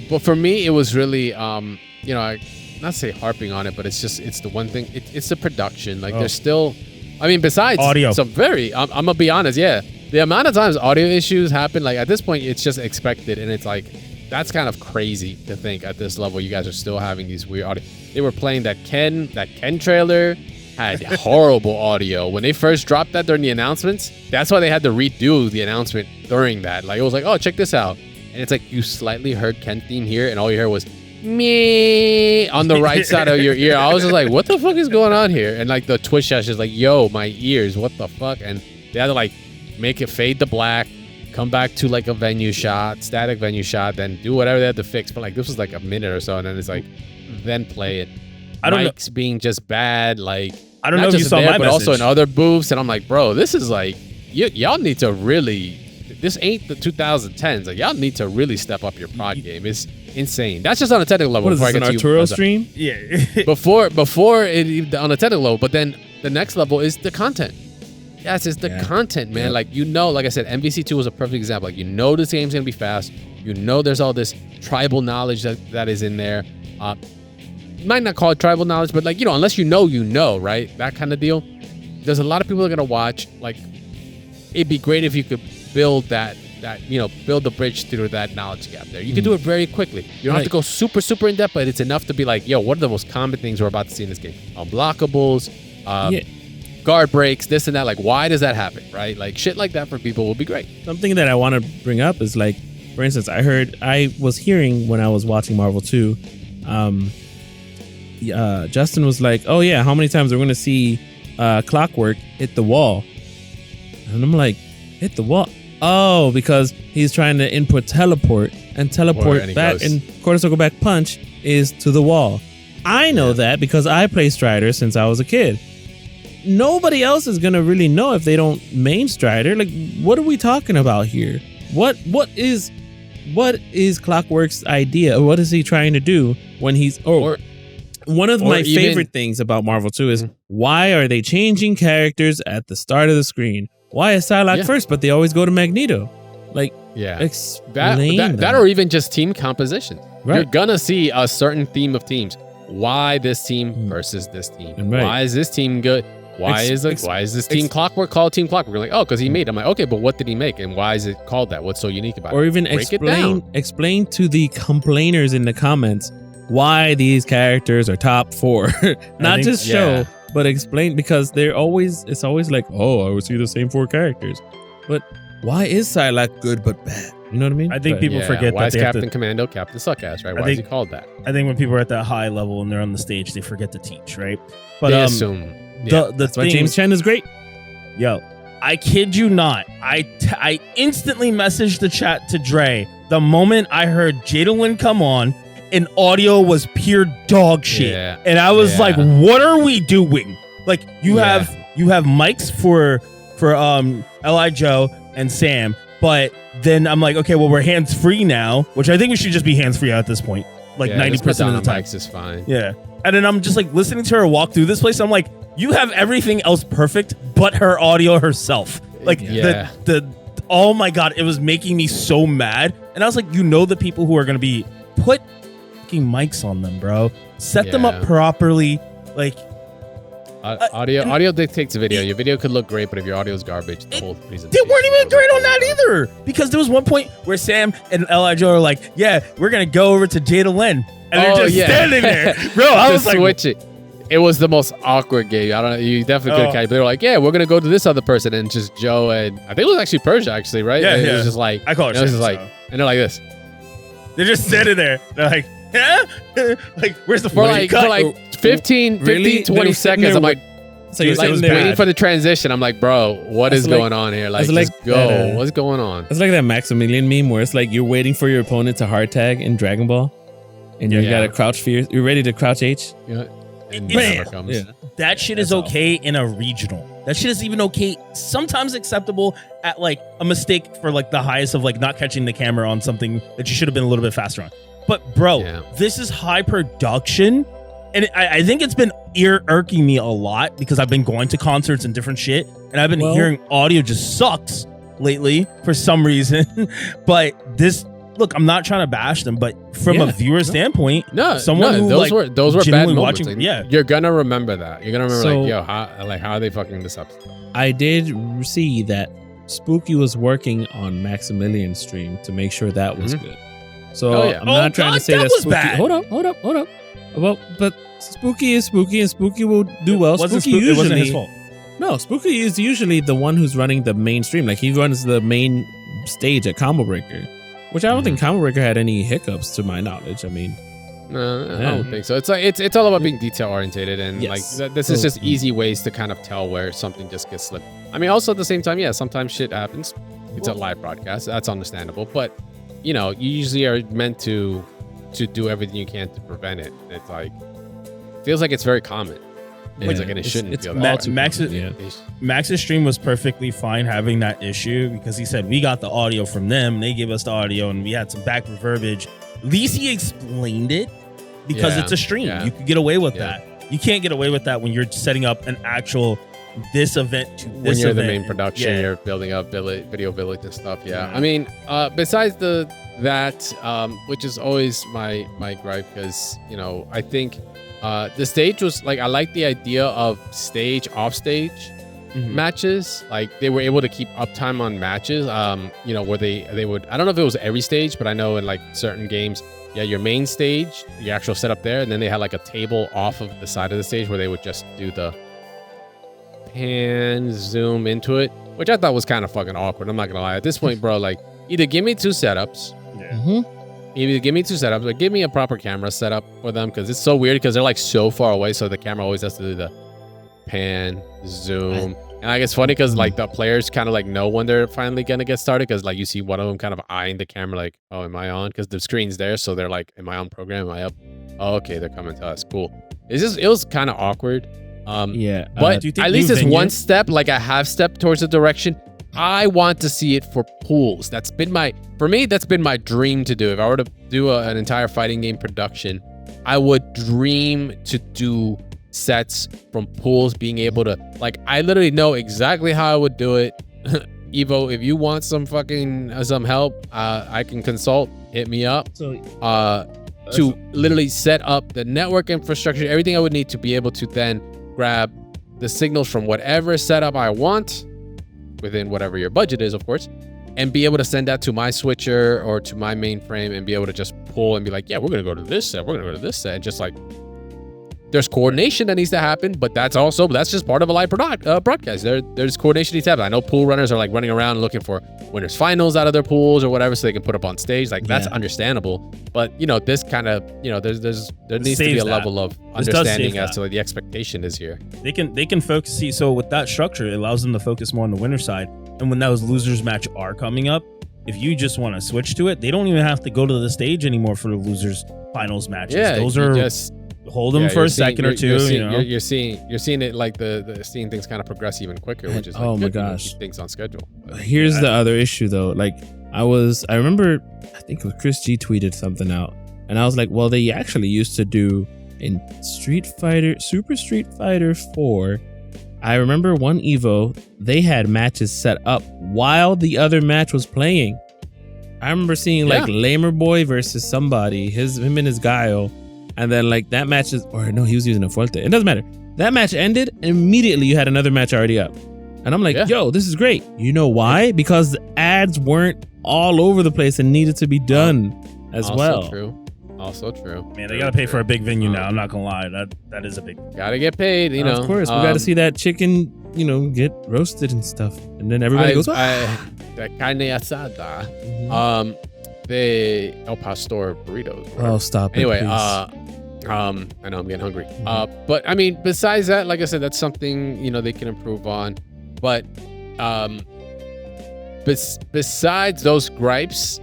But for me, it was really, I not say harping on it, but it's the one thing. It's the production. Like there's still, I mean, besides audio, some I'm gonna be honest. Yeah, the amount of times audio issues happen, like at this point, it's just expected, and it's like that's kind of crazy to think at this level you guys are still having these weird audio. They were playing that Ken trailer. Had horrible audio when they first dropped that during the announcements. That's why they had to redo the announcement during that. Like it was like, oh, check this out, and it's like you slightly heard Ken theme here, and all you heard was me on the right side of your ear. I was just like, what the fuck is going on here? And like the Twitch chat is like, yo, my ears, what the fuck? And they had to like make it fade to black, come back to like a venue shot, static venue shot, then do whatever they had to fix. But like this was like a minute or so, and then it's like, then play it. I don't Mike's know. Being just bad, like I don't know if you saw my but message. Also in other booths, and I'm like, bro, this is like y'all need to really. This ain't the 2010s. Like y'all need to really step up your prod game. It's insane. That's just on a technical level. What is this, an Arturo stream? Yeah. before it on a technical level, but then the next level is the content. Yes, it's the content, man. Like like I said, MVC2 was a perfect example. Like this game's gonna be fast. There's all this tribal knowledge that is in there. Might not call it tribal knowledge, but like unless you know, right? That kind of deal. There's a lot of people that are gonna watch. Like, it'd be great if you could build build the bridge through that knowledge gap there. You can do it very quickly. You don't have to go super, super in depth, but it's enough to be like, yo, what are the most common things we're about to see in this game? Unblockables, guard breaks, this and that. Like, why does that happen, right? Like, shit like that for people will be great. Something that I want to bring up is like, for instance, I was hearing when I was watching Marvel 2, Justin was like, oh yeah, how many times we're going to see Clockwork hit the wall? And I'm like, hit the wall? Oh, because he's trying to input teleport and back, and quarter circle back punch is to the wall. I know that because I play Strider since I was a kid. nobody else is gonna really know if they don't main Strider. Like, what are we talking about here? What is Clockwork's idea? What is he trying to do when he's one of my favorite things about Marvel 2 is why are they changing characters at the start of the screen? Why is Psylocke first, but they always go to Magneto? Like, explain that or even just team composition. Right. You're gonna see a certain theme of teams. Why this team versus this team? Right. Why is this team good? Why is this team Clockwork called Team Clockwork? We're like, oh, because he made it. I'm like, okay, but what did he make? And why is it called that? What's so unique about it? Or even explain to the complainers in the comments why these characters are top 4. Not just show, but explain, because it's always like, oh, I would see the same 4 characters. But why is Psylocke good but bad? You know what I mean? I think people forget why that is Captain Commando Captain Suckass, right? Why is he called that? I think when people are at that high level and they're on the stage, they forget to teach, right? But they assume. That's why James Chen is great. Yo, I kid you not. I instantly messaged the chat to Dre the moment I heard Jadalyn come on and audio was pure dog shit. Yeah. And I was like, what are we doing? Like, you have mics for L.I. Joe and Sam, but then I'm like, okay, well, we're hands-free now, which I think we should just be hands-free at this point. Like 90% of the time. Mics is fine. Yeah. And then I'm just like listening to her walk through this place. I'm like, you have everything else perfect, but her audio herself. Like oh my God, it was making me so mad. And I was like, the people who are going to be put fucking mics on them, bro. Set them up properly. Like, audio dictates video. Your video could look great, but if your audio is garbage, the whole reason. They weren't even great on that either. Because there was one point where Sam and L.I. Joe are like, yeah, we're going to go over to Jadalyn. And they're just standing there. Bro, I was like, switch it. It was the most awkward game. I don't know. You definitely could have catch. They were like, yeah, we're going to go to this other person. And just Joe and I think it was actually Persia, actually, right? Yeah, It was just like, I call it shit, like, and they're like this. They're just standing there. They're like, like, where's the for like 15, 20 seconds. I'm like, so you're like waiting for the transition. I'm like, bro, what is going on here? Like, just go. What's going on? It's like that Maximilian meme where it's like you're waiting for your opponent to hard tag in Dragon Ball, and you got to crouch fear. You're ready to crouch H. Yeah. And never comes. Yeah. That shit is okay in a regional. That shit is even okay, sometimes acceptable at like a mistake for like the highest of like not catching the camera on something that you should have been a little bit faster on. But bro, this is high production. And I think it's been irking me a lot because I've been going to concerts and different shit. And I've been hearing audio just sucks lately for some reason. But this, look, I'm not trying to bash them, but from a viewer standpoint, those were bad moments. Watching, you're gonna remember that. You're gonna remember how are they fucking this up? I did see that Spooky was working on Maximilian's stream to make sure that was good. So I'm not trying to say that was Spooky. Bad. Hold up. Well, but Spooky is Spooky, and Spooky will do well. It wasn't his fault. No, Spooky is usually the one who's running the mainstream. Like, he runs the main stage at Combo Breaker, which I don't think Combo Breaker had any hiccups to my knowledge. I mean, no, I don't think so. It's like it's all about being detail oriented, and like this is just easy ways to kind of tell where something just gets slipped. I mean, also at the same time, sometimes shit happens. It's a live broadcast. That's understandable, but you usually are meant to do everything you can to prevent it. It's like feels like it's very common. It's like, and it shouldn't feel that way. Max's stream was perfectly fine having that issue because he said we got the audio from them, they gave us the audio, and we had some back verbiage. At least he explained it because it's a stream. You could get away with that. You can't get away with that when you're setting up an actual this event to this when you're event. The main production, you're building up video village and stuff. I mean, besides that, which is always my gripe, because I think the stage was like, I like the idea of stage off stage matches. Like, they were able to keep uptime on matches. Where they would, I don't know if it was every stage, but I know in like certain games, your main stage, your actual setup there, and then they had like a table off of the side of the stage where they would just do the pan zoom into it, which I thought was kind of fucking awkward. I'm not gonna lie. At this point, bro, like, either give me 2 setups. Either give me 2 setups, or give me a proper camera setup for them, because it's so weird because they're like so far away, so the camera always has to do the pan zoom. And like, it's funny because like the players kind of like know when they're finally gonna get started, because like you see one of them kind of eyeing the camera like, oh, am I on? Because the screen's there, so they're like, am I on program? Am I up? Oh, okay, they're coming to us. Cool. It was kind of awkward. But do you think at least new it's venue- one step, like a half step towards the direction. I want to see it for pools. For me, that's been my dream to do. If I were to do an entire fighting game production, I would dream to do sets from pools, being able to, like, I literally know exactly how I would do it. Evo, if you want some help, I can consult. Hit me up. To literally set up the network infrastructure, everything I would need to be able to then grab the signals from whatever setup I want, within whatever your budget is, of course, and be able to send that to my switcher or to my mainframe and be able to just pull and be like, yeah, we're gonna go to this set, we're gonna go to this set, and just like, there's coordination that needs to happen, but that's just part of a live broadcast. There's coordination needs to happen. I know pool runners are like running around looking for winners finals out of their pools or whatever, so they can put up on stage. Like, that's understandable. But this kind of, there needs to be a level of understanding as to what the expectation is here. They can focus. See, so with that structure, it allows them to focus more on the winner side. And when those losers match are coming up, if you just want to switch to it, they don't even have to go to the stage anymore for the losers finals matches. Yeah, those are just hold them for a second or two. You're seeing it like seeing things kind of progress even quicker, which is like, oh my gosh, keep things on schedule. But here's the other issue though. Like I remember, I think Chris G tweeted something out, and I was like, well, they actually used to do in Super Street Fighter 4. I remember one Evo, they had matches set up while the other match was playing. I remember seeing like Lamer Boy versus somebody, him and his Guile. And then like that match he was using a Fuerte. It doesn't matter. That match ended, and immediately you had another match already up. And I'm like, yo, this is great. You know why? Because the ads weren't all over the place and needed to be done as well. Also true. Man, they gotta pay for a big venue now. I'm not gonna lie. That is a big. Gotta get paid. Of course, we gotta see that chicken, get roasted and stuff, and then everybody goes. That carne asada. The El Pastor burritos. Oh, stop it. Anyway, I know I'm getting hungry. But I mean, besides that, like I said, that's something they can improve on. But besides those gripes,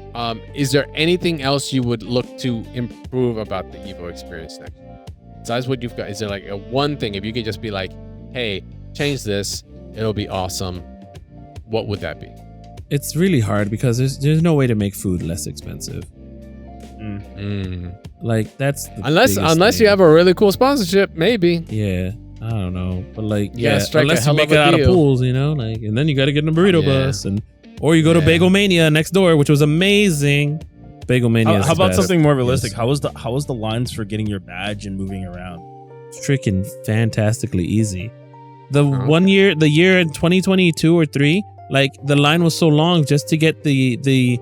is there anything else you would look to improve about the Evo experience next year? Besides what you've got, is there like a one thing, if you could just be like, hey, change this, it'll be awesome, what would that be? It's really hard because there's no way to make food less expensive. Like that's unless you have a really cool sponsorship, maybe. Yeah, I don't know, but like unless you make it out of pools, like, and then you got to get in a burrito bus, or you go to Bagel Mania next door, which was amazing. Bagel Mania. How about something more realistic? How was the lines for getting your badge and moving around? Freaking fantastically easy. The year in 2022 or 3. Like the line was so long just to get the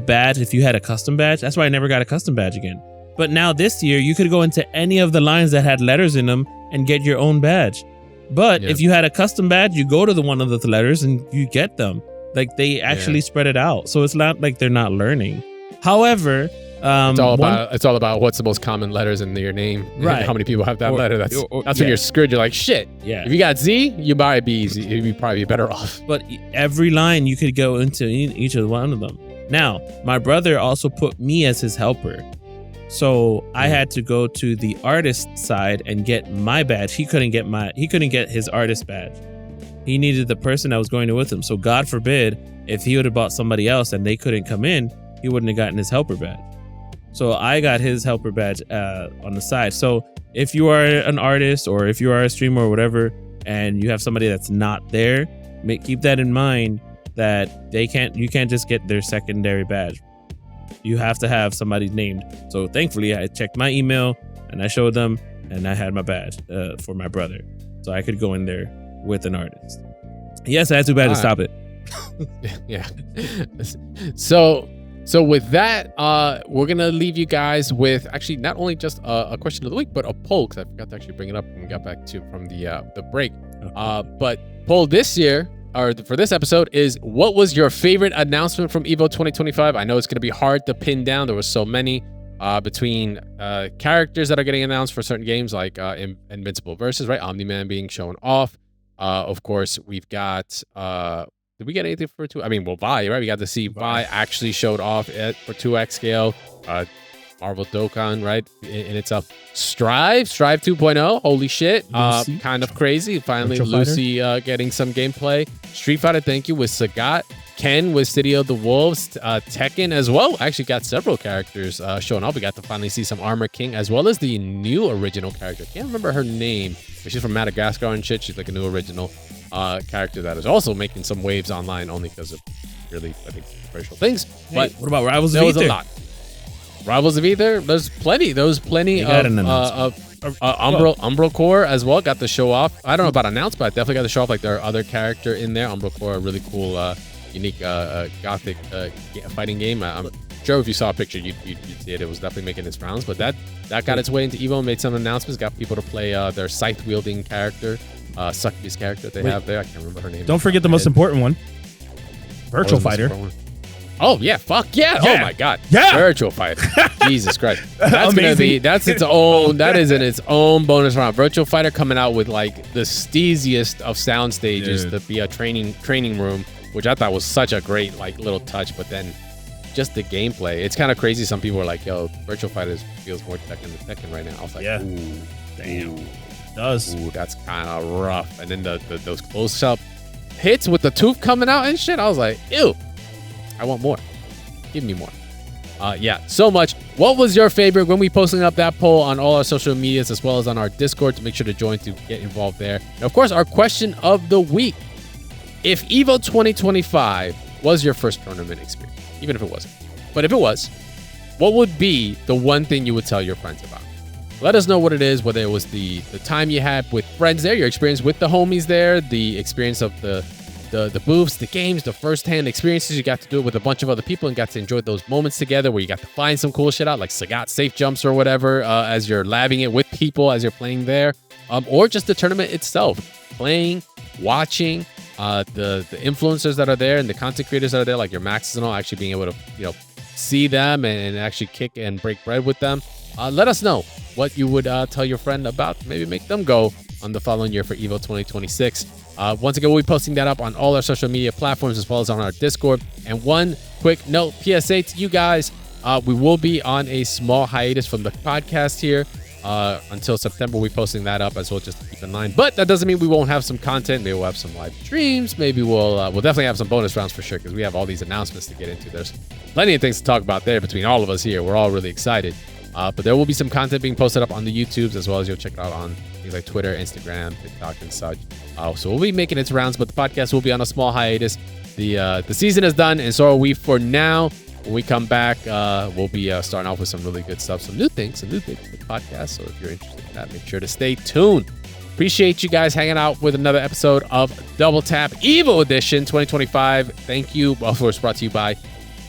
badge if you had a custom badge. That's why I never got a custom badge again. But now this year you could go into any of the lines that had letters in them and get your own badge. But if you had a custom badge, you go to one of the letters and you get them. Like they actually spread it out. So it's not like they're not learning. However, it's all about what's the most common letters in your name. Right. How many people have that letter? That's when you're screwed. You're like, shit. Yeah. If you got Z, you might be easy. You'd probably be better off. But every line you could go into each of one of them. Now, my brother also put me as his helper. So I had to go to the artist side and get my badge. He couldn't get his artist badge. He needed the person that was going with him. So God forbid, if he would have bought somebody else and they couldn't come in, he wouldn't have gotten his helper badge. So I got his helper badge on the side. So if you are an artist or if you are a streamer or whatever, and you have somebody that's not there, keep that in mind that you can't just get their secondary badge. You have to have somebody named. So thankfully I checked my email and I showed them and I had my badge for my brother. So I could go in there with an artist. Yes, I had to badge to stop it. Yeah. So with that, we're going to leave you guys with actually not only just a question of the week, but a poll, because I forgot to actually bring it up when we got back from the break. But poll this year, or for this episode, is what was your favorite announcement from Evo 2025? I know it's going to be hard to pin down. There were so many between characters that are getting announced for certain games like Invincible Versus, right? Omni-Man being shown off. Of course, we've got... did we get anything for 2? I mean, Vi, right? We got to see Vi actually showed off for 2x scale. Marvel Dokkan, right? In itself. Strive 2.0. Holy shit. Lucy. Kind of crazy. Finally, Virtual Lucy getting some gameplay. Street Fighter, thank you, with Sagat. Ken with City of the Wolves. Tekken as well. Actually got several characters showing up. We got to finally see some Armor King, as well as the new original character. Can't remember her name, but she's from Madagascar and shit. She's like a new original character that is also making some waves online, only because of really, I think, controversial things. Hey, but what about Rivals there of was Ether? a lot. Rivals of Ether. There's plenty of Umbral Core as well. Got to show off. I don't know about announced, but I definitely got to show off like their other character in there. Umbral Core, a really cool, unique gothic fighting game. I'm sure if you saw a picture, you'd see it. It was definitely making its rounds. But that got its way into Evo and made some announcements. Got people to play their scythe wielding character, Succubus character that they have there. I can't remember her name. Don't forget the most important one. Virtual Fighter. Oh yeah, fuck yeah. Yeah. Oh my god. Yeah. Virtual Fighter. Jesus Christ. That's Amazing. gonna be that is in its own bonus round. Virtual Fighter coming out with like the steeziest of sound stages to be a training room, which I thought was such a great like little touch, but then just the gameplay. It's kind of crazy. Some people are like, yo, Virtual Fighter feels more Tekken than Tekken right now. I was like, ooh. Damn. It does. Ooh, that's kind of rough. And then those close-up hits with the tooth coming out and shit. I was like, ew. I want more. Give me more. Yeah, so much. What was your favorite? When we posting up that poll on all our social medias as well as on our Discord, to make sure to join to get involved there. And of course, our question of the week. If Evo 2025 was your first tournament experience, even if it wasn't, but if it was, what would be the one thing you would tell your friends about? Let us know what it is, whether it was the time you had with friends there, your experience with the homies there, the experience of the booths, the games, the first-hand experiences. You got to do it with a bunch of other people and got to enjoy those moments together where you got to find some cool shit out, like Sagat safe jumps or whatever, as you're labbing it with people as you're playing there, or just the tournament itself, playing, watching, the influencers that are there and the content creators that are there, like your Maxes and all, actually being able to see them and actually kick and break bread with them. Let us know what you would tell your friend about, maybe make them go on the following year for Evo 2026. Once again, we'll be posting that up on all our social media platforms as well as on our Discord. And one quick note, PSA to you guys, we will be on a small hiatus from the podcast here until September. We'll be posting that up as well, just to keep in mind. But that doesn't mean we won't have some content. Maybe we'll have some live streams. Maybe we'll definitely have some bonus rounds for sure, because we have all these announcements to get into. There's plenty of things to talk about there between all of us here. We're all really excited. But there will be some content being posted up on the YouTubes, as well as you'll check it out on things like Twitter, Instagram, TikTok, and such. So we'll be making its rounds, but the podcast will be on a small hiatus. The season is done, and so are we for now. When we come back, we'll be starting off with some really good stuff, some new things for the podcast. So if you're interested in that, make sure to stay tuned. Appreciate you guys hanging out with another episode of Double Tap Evo Edition 2025. Thank you. Of course, brought to you by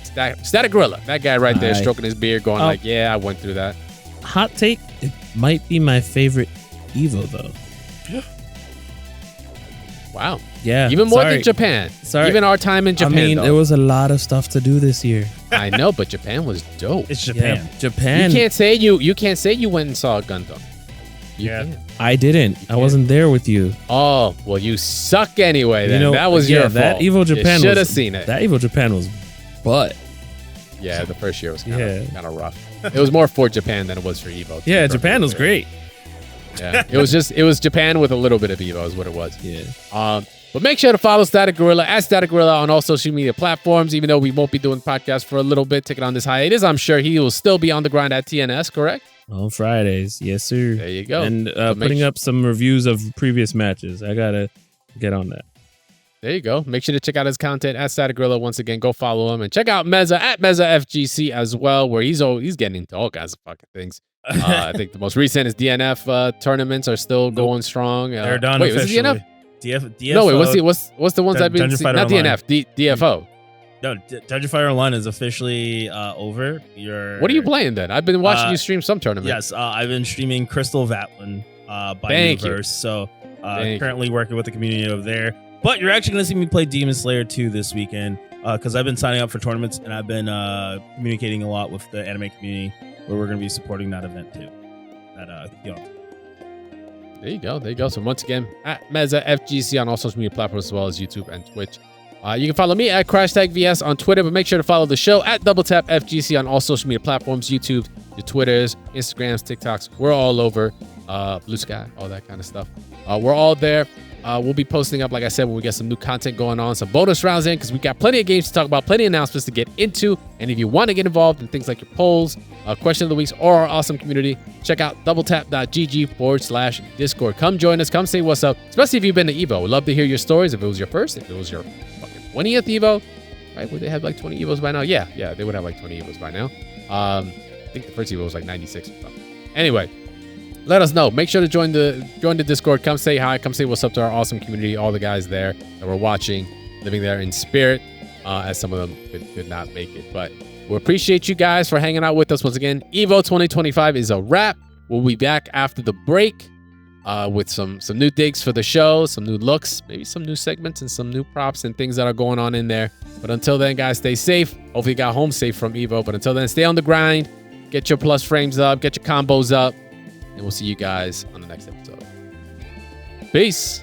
StaticGorilla. That guy right there stroking his beard, going like, yeah, I went through that. Hot take, it might be my favorite Evo, though. Wow. Yeah. Even more than Japan. Sorry. Even our time in Japan. I mean, there was a lot of stuff to do this year. I know, but Japan was dope. It's Japan. Yeah, Japan. You can't say you went and saw a Gundam. You can't. I didn't. I wasn't there with you. Oh, well, you suck anyway. Then that was your fault. That Evo Japan should have seen it. That Evo Japan was butt. Yeah, the first year was kind of rough. It was more for Japan than it was for Evo. Yeah, Japan was great. Yeah, it was Japan with a little bit of Evo is what it was. Yeah. But make sure to follow StaticGorilla at StaticGorilla on all social media platforms. Even though we won't be doing podcasts for a little bit, taking on this hiatus, I'm sure he will still be on the grind at TNS, correct? On Fridays, yes, sir. There you go. And putting up some reviews of previous matches. I gotta get on that. There you go. Make sure to check out his content at StaticGorilla. Once again, go follow him and check out Meza at MezaFGC as well, where he's getting into all kinds of fucking things. I think the most recent is DNF tournaments are still going strong. They're done. Wait, officially. was it DNF? DFO. No, wait. What's the ones I've been seeing? Not Online. DNF. DFO. No, Dungeon Fighter Online is officially over. What are you playing then? I've been watching you stream some tournament. Yes, I've been streaming Crystal Vatlin by Universe. So currently working with the community over there. But you're actually going to see me play Demon Slayer 2 this weekend because I've been signing up for tournaments and I've been communicating a lot with the anime community where we're going to be supporting that event too. There you go. So once again, at MezaFGC on all social media platforms as well as YouTube and Twitch. You can follow me at CrashTagVS on Twitter, but make sure to follow the show at DoubleTapFGC on all social media platforms, YouTube, your Twitters, Instagrams, TikToks. We're all over. Blue Sky, all that kind of stuff. We're all there. We'll be posting up, like I said, when we get some new content going on, some bonus rounds in, because we got plenty of games to talk about, plenty of announcements to get into. And if you want to get involved in things like your polls, question of the weeks, or our awesome community, check out doubletap.gg/Discord. Come join us. Come say what's up, especially if you've been to Evo. We'd love to hear your stories. If it was your first, if it was your fucking 20th Evo, right? Would they have like 20 Evos by now? Yeah, they would have like 20 Evos by now. I think the first Evo was like 96 or something. Anyway, let us know. Make sure to join the Discord. Come say hi. Come say what's up to our awesome community. All the guys there that were watching, living there in spirit, as some of them could not make it. But we appreciate you guys for hanging out with us once again. Evo 2025 is a wrap. We'll be back after the break with some new digs for the show, some new looks, maybe some new segments and some new props and things that are going on in there. But until then, guys, stay safe. Hopefully you got home safe from Evo. But until then, stay on the grind. Get your plus frames up. Get your combos up. And we'll see you guys on the next episode. Peace.